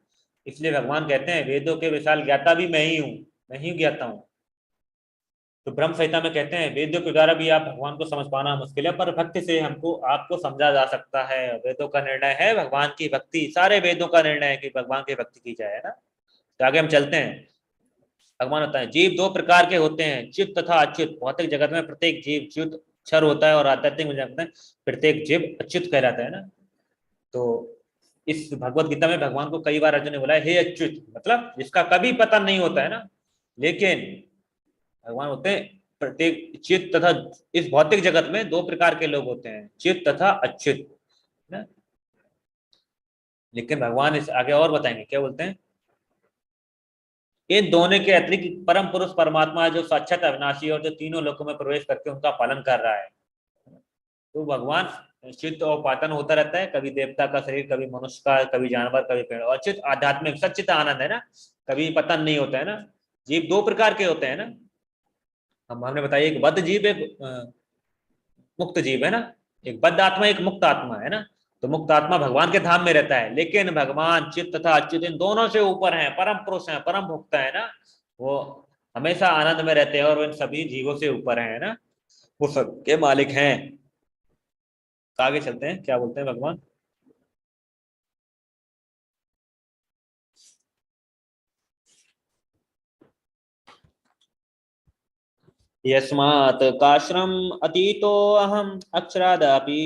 इसलिए भगवान कहते हैं वेदों के विशाल ज्ञाता भी मैं ही हूँ, मैं ही ज्ञाता हूँ। तो ब्रह्म संहिता में कहते हैं वेदों के द्वारा भी आप भगवान को समझ पाना मुश्किल है, पर भक्ति से हमको आपको समझा जा सकता है। वेदों का निर्णय है भगवान की भक्ति, सारे वेदों का निर्णय है कि भगवान की भक्ति की जाए, है ना। तो आगे हम चलते हैं। भगवान होता है जीव 2 प्रकार के होते हैं, चित तथा अच्युत। भौतिक जगत में प्रत्येक जीव च्युत क्षर होता है और आध्यात्मिक में जाते हैं प्रत्येक जीव अच्युत कहलाता है ना। तो इस भगवत गीता में भगवान को कई बार अर्जुन ने बोला है हे अच्युत, मतलब जिसका कभी पता नहीं होता है ना। लेकिन भगवान होते हैं प्रत्येक चित तथा, इस भौतिक जगत में 2 प्रकार के लोग होते हैं, चित तथा अच्युत ना। लेकिन भगवान इस आगे और बताएंगे, क्या बोलते हैं, इन दोनों के अतिरिक्त परम पुरुष परमात्मा है जो साक्षात अविनाशी और जो तीनों लोकों में प्रवेश करके उनका पालन कर रहा है। तो भगवान चित्त और पातन होता रहता है, कभी देवता का शरीर, कभी मनुष्य का, कभी जानवर, कभी पेड़। और चित्त आध्यात्मिक सच्चित आनंद है ना, कभी पतन नहीं होता है ना। जीव 2 प्रकार के होते हैं ना, हमने बताया, एक बद्ध जीव, एक मुक्त जीव, है ना। एक बद्ध आत्मा, एक मुक्त आत्मा, है ना। तो मुक्त आत्मा भगवान के धाम में रहता है, लेकिन भगवान चित्त तथा अच्युत इन दोनों से ऊपर हैं, परम पुरुष हैं, परम भुक्त है ना। वो हमेशा आनंद में रहते हैं और इन सभी जीवों से ऊपर है ना, वो सबके मालिक हैं। तो आगे चलते हैं, क्या बोलते हैं भगवान। यस्मात् काश्रम अतीतो अहम अक्षरादपि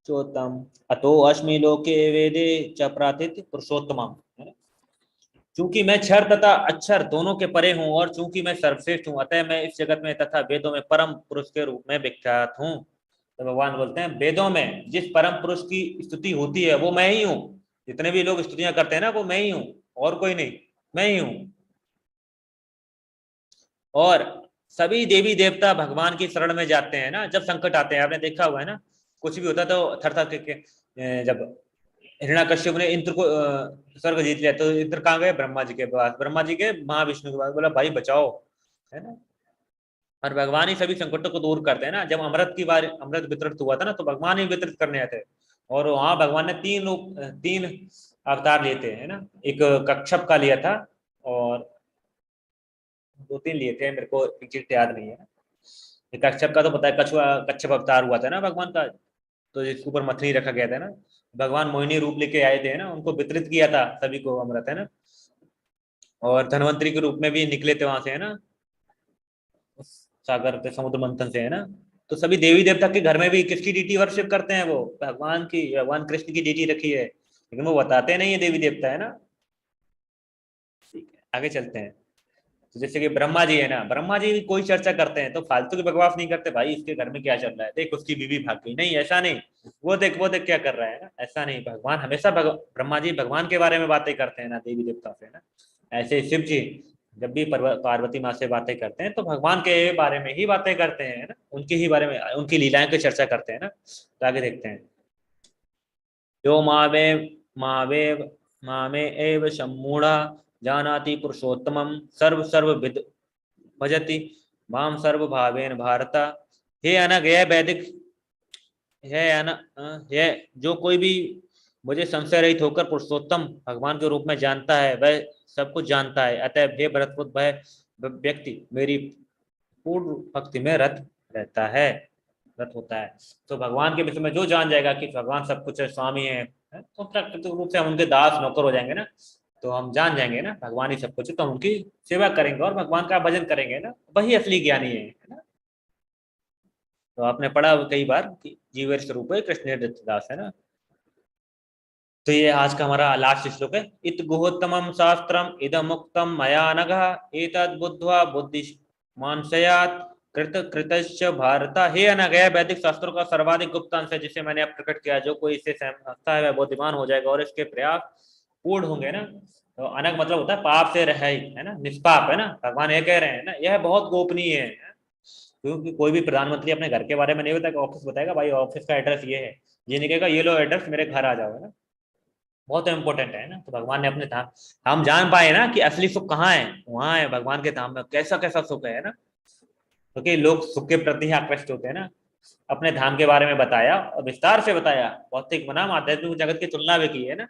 चोत्तम अतो अस्मि लोके वेदे च प्राथित पुरुषोत्तमम। चूंकि मैं क्षर तथा अक्षर दोनों के परे हूँ और चूंकि मैं सर्वश्रेष्ठ हूँ, अतः मैं इस जगत में तथा वेदों में परम पुरुष के रूप में विख्यात हूँ। तो भगवान बोलते हैं वेदों में जिस परम पुरुष की स्तुति होती है वो मैं ही हूँ। जितने भी लोग स्तुतियां करते हैं ना, वो मैं ही हूँ, और कोई नहीं, मैं ही हूँ। और सभी देवी देवता भगवान की शरण में जाते हैं ना, जब संकट आते हैं। आपने देखा हुआ है ना, कुछ भी होता तो थर थर के जब हिरण्यकश्यप ने इंद्र को स्वर्ग जीत लिया, तो इंद्र कहाँ गए, ब्रह्मा जी के पास, ब्रह्मा जी के महाविष्णु के पास, बोला भाई बचाओ, है ना। और भगवान ही सभी संकटों को दूर करते हैं ना। जब अमृत की बार अमृत वितरित हुआ था ना, तो भगवान ही वितरित करने आए थे। और वहां भगवान ने 3 अवतार लिए थे, है ना। एक कच्छप का लिया था, और 2-3 लिए थे, मेरे को एग्जैक्ट याद नहीं है। एक कच्छप का तो पता है, कछुआ कच्छप अवतार हुआ था ना भगवान का, तो जिसके ऊपर मथनी रखा गया था ना। भगवान मोहिनी रूप लेके आए थे ना, उनको वितरित किया था सभी को अमृत, है ना। और धनवंतरी के रूप में भी निकले थे वहां से, है ना, उस सागर के समुद्र मंथन से, है ना। तो सभी देवी देवता के घर में भी किसकी डीटी वर्शिप करते हैं, वो भगवान की, भगवान कृष्ण की डीटी रखी है, लेकिन वो बताते नहीं है देवी देवता, है ना। ठीक है, आगे चलते हैं। तो जैसे कि ब्रह्मा जी है ना, ब्रह्मा जी कोई चर्चा करते हैं तो फालतू की बकवास नहीं करते, भाई इसके घर में क्या चल रहा है, देख उसकी बीवी भाग गई, नहीं ऐसा नहीं, वो देख क्या कर रहा है ना, ऐसा नहीं। भगवान हमेशा ब्रह्मा जी भगवान के बारे में बातें करते हैं ना, देवी देवता से ना। ऐसे शिव जी जब भी पार्वती माँ से बातें करते हैं तो भगवान के बारे में ही बातें करते हैं ना, उनकी ही बारे में, उनकी लीलाएं की चर्चा करते हैं ना। तो आगे देखते हैं, जो मावे मावे मामे एव सम्मूढ़ा जानाति पुरुषोत्तमम सर्व सर्वविद भजति माम सर्व भावेन भारत। हे अनग, यह वैदिक है यह जो कोई भी मुझे संशय रहित होकर पुरुषोत्तम भगवान के रूप में जानता है वह सब कुछ जानता है। अतः हे भरतपुत्र, वह व्यक्ति मेरी पूर्ण भक्ति में रत रहता है, रत होता है। तो भगवान के विषय में जो जान जाएगा कि भगवान सब कुछ है, स्वामी है, तो प्राकृतिक रूप से हम उनके दास नौकर हो जाएंगे ना। तो हम जान जाएंगे ना भगवान ही सब कुछ है, तो हम उनकी सेवा करेंगे और भगवान का भजन करेंगे ना, वही असली ज्ञानी है ना। तो आपने पढ़ा कई बार कि जीवेर स्वरूप है कृष्ण दास, है ना। तो ये आज का हमारा लास्ट श्लोक है। इत गुहोत्तमम शास्त्रम इदम मुक्तम मया नघ एतद् बुद्ध्वा बुद्धि मानसयात कृत कृतश्च भारत। हे अनघ, वैदिक शास्त्रों का सर्वाधिक गुप्त अंश है जिसे मैंने अब प्रकट किया। जो कोई इसे समझता है वह बुद्धिमान हो जाएगा और इसके प्रयास पूर्ण होंगे ना। तो अनग मतलब होता है पाप से रहित, है ना, निष्पाप, है ना। भगवान ये कह रहे हैं ना, यह बहुत गोपनीय है, क्योंकि कोई भी प्रधानमंत्री अपने घर के बारे में नहीं बताएगा, ऑफिस बताएगा, भाई ऑफिस का एड्रेस ये है, ये नहीं कहेगा ये लो एड्रेस मेरे घर आ जाओ, है ना। बहुत इंपॉर्टेंट है ना। तो भगवान ने अपने धाम, हम जान पाए ना कि असली सुख कहाँ है, वहां है भगवान के धाम में। कैसा कैसा सुख है ना, क्योंकि लोग सुख के प्रति ही आकृष्ट होते हैं ना। अपने धाम के बारे में बताया और विस्तार से बताया, भौतिक बनाम आध्यात्मिक जगत की तुलना भी की है ना।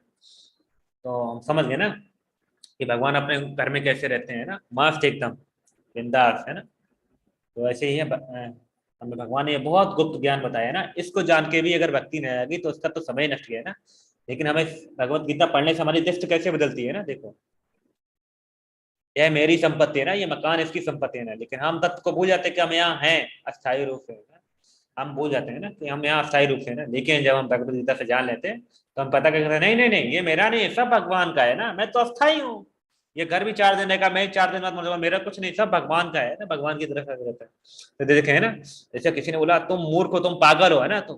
तो हम समझ गए ना कि भगवान अपने घर में कैसे रहते हैं ना, मस्त एकदम बिंदास, है ना। तो ऐसे ही है हमें भगवान ने ये बहुत गुप्त ज्ञान बताया ना। इसको जान के भी अगर भक्ति नहीं आएगी तो उसका तो समय नष्ट गया ना। लेकिन हमें भगवत गीता पढ़ने से हमारी दृष्टि कैसे बदलती है ना, देखो यह मेरी संपत्ति है ना, ये मकान इसकी संपत्ति है ना। लेकिन हम तत्व को भूल जाते हैं कि हम यहाँ हैं अस्थायी रूप से, हम भूल जाते हैं ना कि हम यहाँ अस्थायी रूप से ना। लेकिन जब हम भगवत गीता से जान लेते हैं तो हम पता करते हैं नहीं नहीं नहीं, ये मेरा नहीं है, सब भगवान का है ना, मैं तो अस्थायी हूँ। ये घर भी 4 दिन रहेगा, मैं 4 दिन बाद मर जाऊंगा, मेरा कुछ नहीं, सब भगवान का है ना, भगवान की तरफ से रहता है। तो देखे है ना, जैसे किसी ने बोला तुम मूर्ख हो, तुम पागल हो, है ना। तो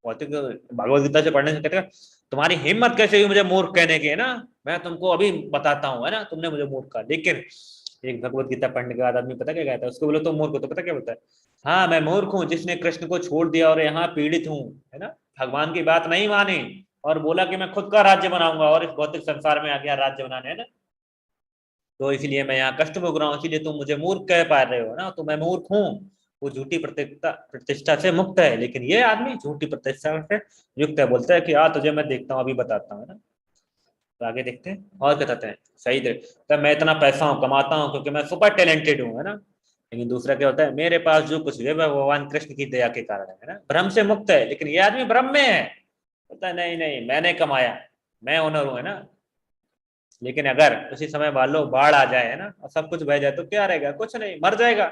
भौतिक भगवत गीता से पढ़ने से कहते हैं तुम्हारी हिम्मत कैसे हुई मुझे मूर्ख कहने की, है ना, मैं तुमको अभी बताता हूँ, है ना, तुमने मुझे मूर्ख कहा। लेकिन एक भगवत गीता पढ़ने के बाद आदमी पता क्या कहता है, उसको बोलो तुम मूर्ख हो तो पता क्या बोलता है, हाँ मैं मूर्ख हूँ जिसने कृष्ण को छोड़ दिया और यहाँ पीड़ित हूँ, है ना, भगवान की बात नहीं मानी और बोला कि मैं खुद का राज्य बनाऊंगा और इस भौतिक संसार में आ गया राज्य बनाने, है ना। तो इसलिए मैं यहाँ कष्ट भोग रहा हूँ, इसलिए तुम मुझे मूर्ख कह पा रहे हो ना। तो मैं मूर्ख हूँ, वो झूठी प्रतिष्ठा से मुक्त है, लेकिन ये आदमी झूठी प्रतिष्ठा से युक्त है, बोलता है कि हाँ तुझे मैं देखता हूँ, अभी बताता हूँ, है ना। तो आगे देखते हैं और क्या कहते हैं, सही तब मैं इतना पैसा हूँ कमाता हूँ क्योंकि मैं सुपर टैलेंटेड हूँ, है ना। लेकिन दूसरा क्या होता है, मेरे पास जो कुछ है वह भगवान कृष्ण की दया के कारण है ना, भ्रम से मुक्त है। लेकिन ये आदमी भ्रम में है, बोलता है नहीं नहीं मैंने कमाया, मैं ओनर हूँ, है ना। लेकिन अगर उसी समय मान लो बाढ़ आ जाए, है ना, और सब कुछ बह जाए तो क्या रहेगा, कुछ नहीं, मर जाएगा।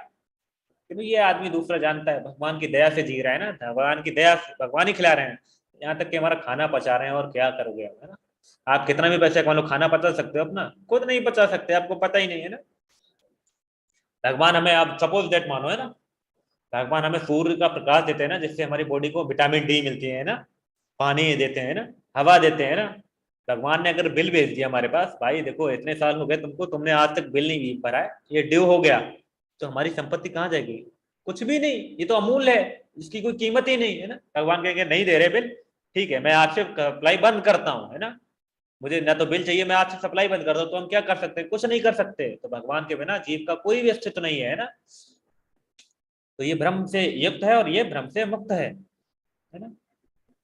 क्योंकि ये आदमी दूसरा जानता है भगवान की दया से जी रहा है ना, भगवान की दया से भगवान ही खिला रहे हैं, यहाँ तक कि हमारा खाना पचा रहे हैं, और क्या करोगे, है ना। आप कितना भी पैसे कमा लो, खाना पचा सकते हो अपना, खुद नहीं पचा सकते, आपको पता ही नहीं है ना। भगवान हमें, आप सपोज दैट मानो, है ना, भगवान हमें सूर्य का प्रकाश देते हैं ना, जिससे हमारी बॉडी को विटामिन डी मिलती है ना, पानी देते हैं ना, हवा देते हैं ना। भगवान ने अगर बिल भेज दिया हमारे पास, भाई देखो इतने साल हो गए तुमको, तुमने आज तक बिल नहीं भरा है, ये ड्यू हो गया, तो हमारी संपत्ति कहाँ जाएगी, कुछ भी नहीं, ये तो अमूल्य है, इसकी कोई कीमत ही नहीं है ना। भगवान कहेंगे नहीं दे रहे बिल, ठीक है मैं आज से सप्लाई बंद करता हूँ, है ना, मुझे ना तो बिल चाहिए, मैं आज से सप्लाई बंद कर दो। तो हम क्या कर सकते हैं, कुछ नहीं कर सकते। तो भगवान के बिना जीव का कोई भी अस्तित्व नहीं है ना। तो ये भ्रम से युक्त है और ये भ्रम से मुक्त है ना।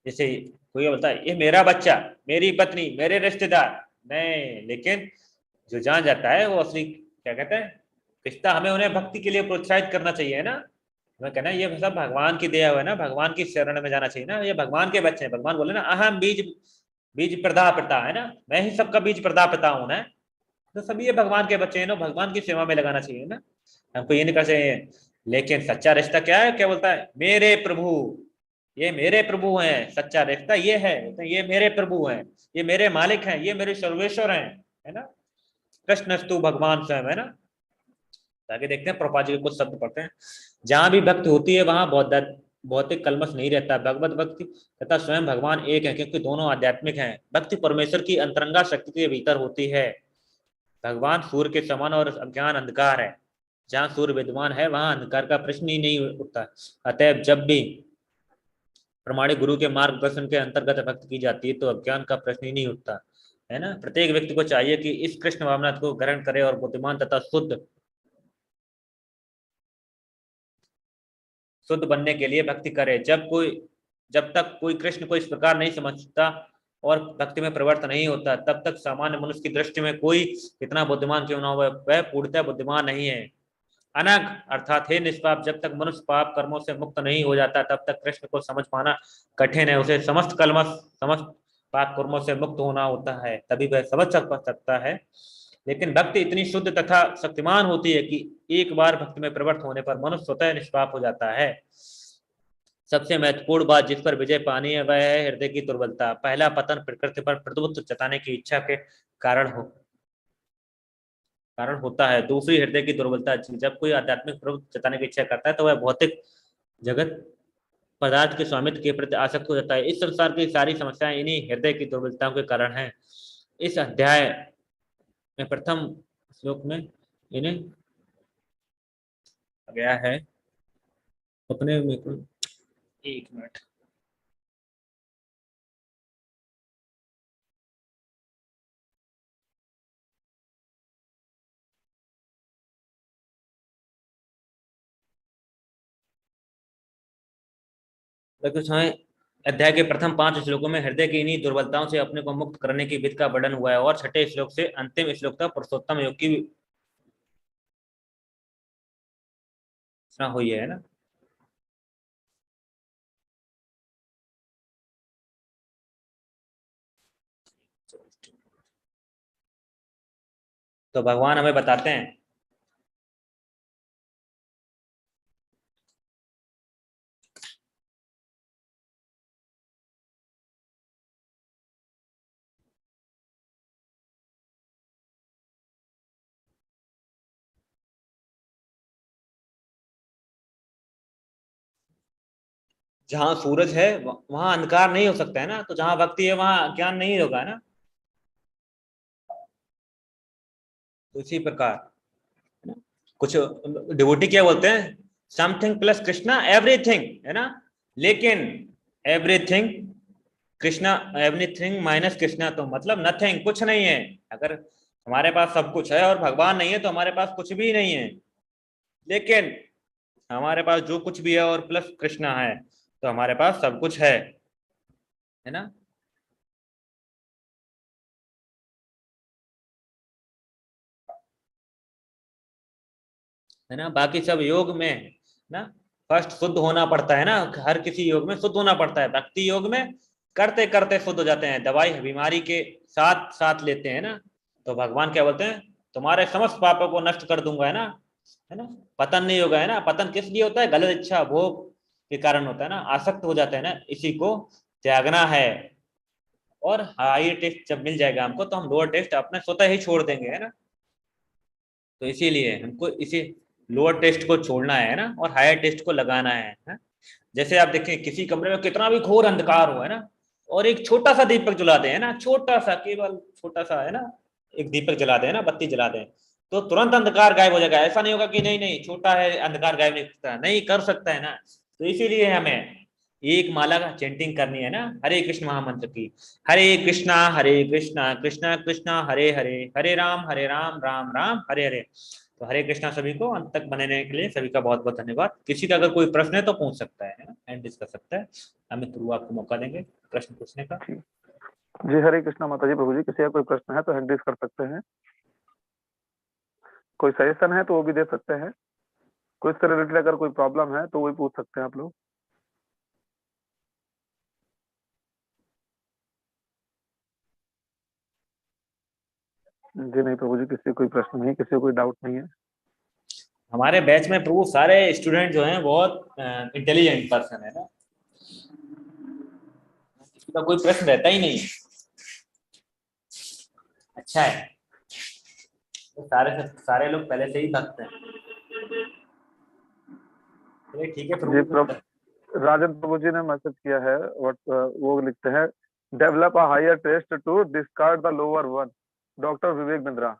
जैसे कोई बोलता है ये मेरा बच्चा, मेरी पत्नी, मेरे रिश्तेदार, नहीं, लेकिन जो जान जाता है वो असली क्या कहते हैं रिश्ता, हमें उन्हें भक्ति के लिए प्रोत्साहित करना चाहिए, है ना। हमें कहना ये सब भगवान की दया हुआ है ना, भगवान की शरण में जाना चाहिए ना, ये भगवान के बच्चे हैं। भगवान बोले ना अहम बीज बीज प्रदा पिता, है ना, मैं ही सबका बीज प्रदा पिता हूं ना। तो सभी ये भगवान के बच्चे हैं ना, भगवान की सेवा में लगाना चाहिए ना, हमको ये नहीं करना चाहिए। लेकिन सच्चा रिश्ता क्या है, क्या बोलता है, मेरे प्रभु, ये मेरे प्रभु हैं, सच्चा रिश्ता ये है, ये मेरे प्रभु हैं, ये मेरे मालिक हैं, ये मेरे सर्वेश्वर हैं, है ना। कृष्णस्तु भगवान स्वयं, है ना। आगे देखते हैं, प्रभुपाद जी के कुछ शब्द पढ़ते हैं। जहां भी भक्ति होती है वहां भौतिक कलमश नहीं रहता। भगवत भक्ति तथा स्वयं भगवान एक है, क्योंकि दोनों आध्यात्मिक हैं। भक्ति परमेश्वर की अंतरंगा शक्ति के भीतर होती है। भगवान सूर्य के समान और अज्ञान अंधकार है। जहाँ सूर्य विद्यमान है वहां अंधकार का प्रश्न ही नहीं उठता। अतएव जब भी प्रमाणिक गुरु के मार्गदर्शन के अंतर्गत भक्ति की जाती है तो अज्ञान का प्रश्न ही नहीं उठता, है ना। प्रत्येक व्यक्ति को चाहिए कि इस कृष्ण भावना को ग्रहण करे और बुद्धिमान तथा शुद्ध बनने के लिए भक्ति करे। जब तक कोई कृष्ण को इस प्रकार नहीं समझता और भक्ति में प्रवृत्त नहीं होता, तब तक सामान्य मनुष्य की दृष्टि में कोई कितना बुद्धिमान क्यों ना हो, वह पूर्णतः बुद्धिमान नहीं है। अनग अर्थात हे निष्पाप, जब तक मनुष्य पाप कर्मों से मुक्त नहीं हो जाता तब तक कृष्ण को समझ पाना कठिन है। उसे समस्त पाप कर्मों से मुक्त होना होता है, तभी वह समझ सकता है। लेकिन भक्ति इतनी शुद्ध तथा शक्तिमान होती है कि एक बार भक्ति में प्रवृत्त होने पर मनुष्य स्वतः निष्पाप हो जाता है। सबसे महत्वपूर्ण बात जिस पर विजय पानी है वह है हृदय की दुर्बलता। पहला पतन प्रकृति पर प्रभुत्व जताने की इच्छा के कारण होता है। दूसरी हृदय की दुर्बलता। जब कोई आध्यात्मिक प्रभुत्व जताने की इच्छा करता है तो वह भौतिक जगत पदार्थ के स्वामित्व के प्रति आसक्त हो जाता है। इस संसार की सारी समस्याएं इन्हीं हृदय की दुर्बलताओं के कारण हैं। इस अध्याय में प्रथम श्लोक में इन्हें गया है अपने में को, एक मिनट, अध्याय के प्रथम 5 श्लोकों में हृदय की इन्हीं दुर्बलताओं से अपने को मुक्त करने की विधि का वर्णन हुआ है और छठे श्लोक से अंतिम श्लोक तक पुरुषोत्तम योग की हुई है ना। तो भगवान हमें बताते हैं जहां सूरज है वहां अंधकार नहीं हो सकता है ना, तो जहां भक्ति है वहां ज्ञान नहीं होगा ना। तो इसी प्रकार कुछ डिवोटी क्या बोलते हैं, समथिंग प्लस कृष्णा एवरीथिंग, है ना। लेकिन everything Krishna, everything minus Krishna तो मतलब नथिंग, कुछ नहीं है। अगर हमारे पास सब कुछ है और भगवान नहीं है तो हमारे पास कुछ भी नहीं है। लेकिन हमारे पास जो कुछ भी है और प्लस कृष्णा है तो हमारे पास सब कुछ है ना। है ना, बाकी सब योग में ना फर्स्ट शुद्ध होना पड़ता है ना। हर किसी योग में शुद्ध होना पड़ता है। भक्ति योग में करते करते शुद्ध हो जाते हैं, दवाई बीमारी के साथ साथ लेते हैं ना। तो भगवान क्या बोलते हैं, तुम्हारे समस्त पापों को नष्ट कर दूंगा, है ना। पतन नहीं होगा, है ना। पतन किस लिए होता है, गलत इच्छा भोग के कारण होता है ना, आसक्त हो जाते हैं ना, इसी को त्यागना है। और हाई टेस्ट जब मिल जाएगा हमको तो हम लोअर टेस्ट अपने स्वतः ही छोड़ देंगे, है ना। तो इसीलिए हमको इसी लोअर टेस्ट को छोड़ना है ना और हायर टेस्ट को लगाना है। जैसे आप देखें किसी कमरे में कितना भी घोर अंधकार हो, है ना, और एक छोटा सा दीपक जला दें, है ना, छोटा सा, केवल छोटा सा, है ना, एक दीपक जला दें ना, बत्ती जला दें तो तुरंत अंधकार गायब हो जाएगा। ऐसा नहीं होगा कि नहीं नहीं छोटा है अंधकार गायब नहीं सकता, नहीं कर सकता है ना। तो इसीलिए हमें एक माला का चेंटिंग करनी है ना, हरे कृष्ण महामंत्र की। हरे कृष्णा कृष्णा कृष्णा हरे हरे, हरे राम राम राम हरे हरे। तो हरे कृष्णा सभी को अंत तक बनने के लिए सभी का बहुत बहुत धन्यवाद। किसी का अगर कोई प्रश्न है तो पूछ सकता है ना, एंड डिस्कस सकता है। अमित गुरु आपको मौका देंगे प्रश्न पूछने का। जी हरे कृष्णा माता जी। प्रभु जी किसी का कोई प्रश्न है तो हैंड रेज कर सकते हैं, कोई सजेशन है तो वो भी दे सकते हैं, कोई इससे रिलेटेड अगर कोई प्रॉब्लम है तो वो भी पूछ सकते हैं आप लोग। जी नहीं प्रभु जी, किसी कोई प्रश्न नहीं, किसी को कोई डाउट नहीं है। हमारे बैच में प्रभु सारे स्टूडेंट जो हैं बहुत इंटेलिजेंट पर्सन है ना, किसी का कोई प्रश्न रहता ही नहीं है। अच्छा है, तो सारे लोग पहले से ही भक्त हैं। चलिए ठीक है जी प्रभु। राजन प्रभु जी ने मैसेज किया है, वो लिखते हैं develop a higher test to discard the lower one, doctor Vivek Bindra.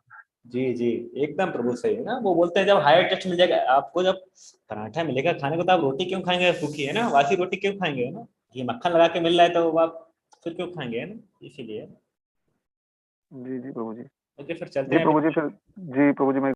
जी जी एकदम प्रभु सही है ना। वो बोलते हैं जब हायर टेस्ट मिल जाएगा आपको, जब पराठा मिलेगा खाने को, तो आप रोटी क्यों खाएंगे सूखी, है ना, वासी रोटी क्यों खाएंगे, है ना। ये मक्खन लगा के मिल रहा है तो वो आप फिर क्यों खाएंगे, है ना, इसीलिए। जी जी प्रभु जी। ओके फिर चलते जी हैं। प्रभु जी, फिर जी प्रभु जी मैं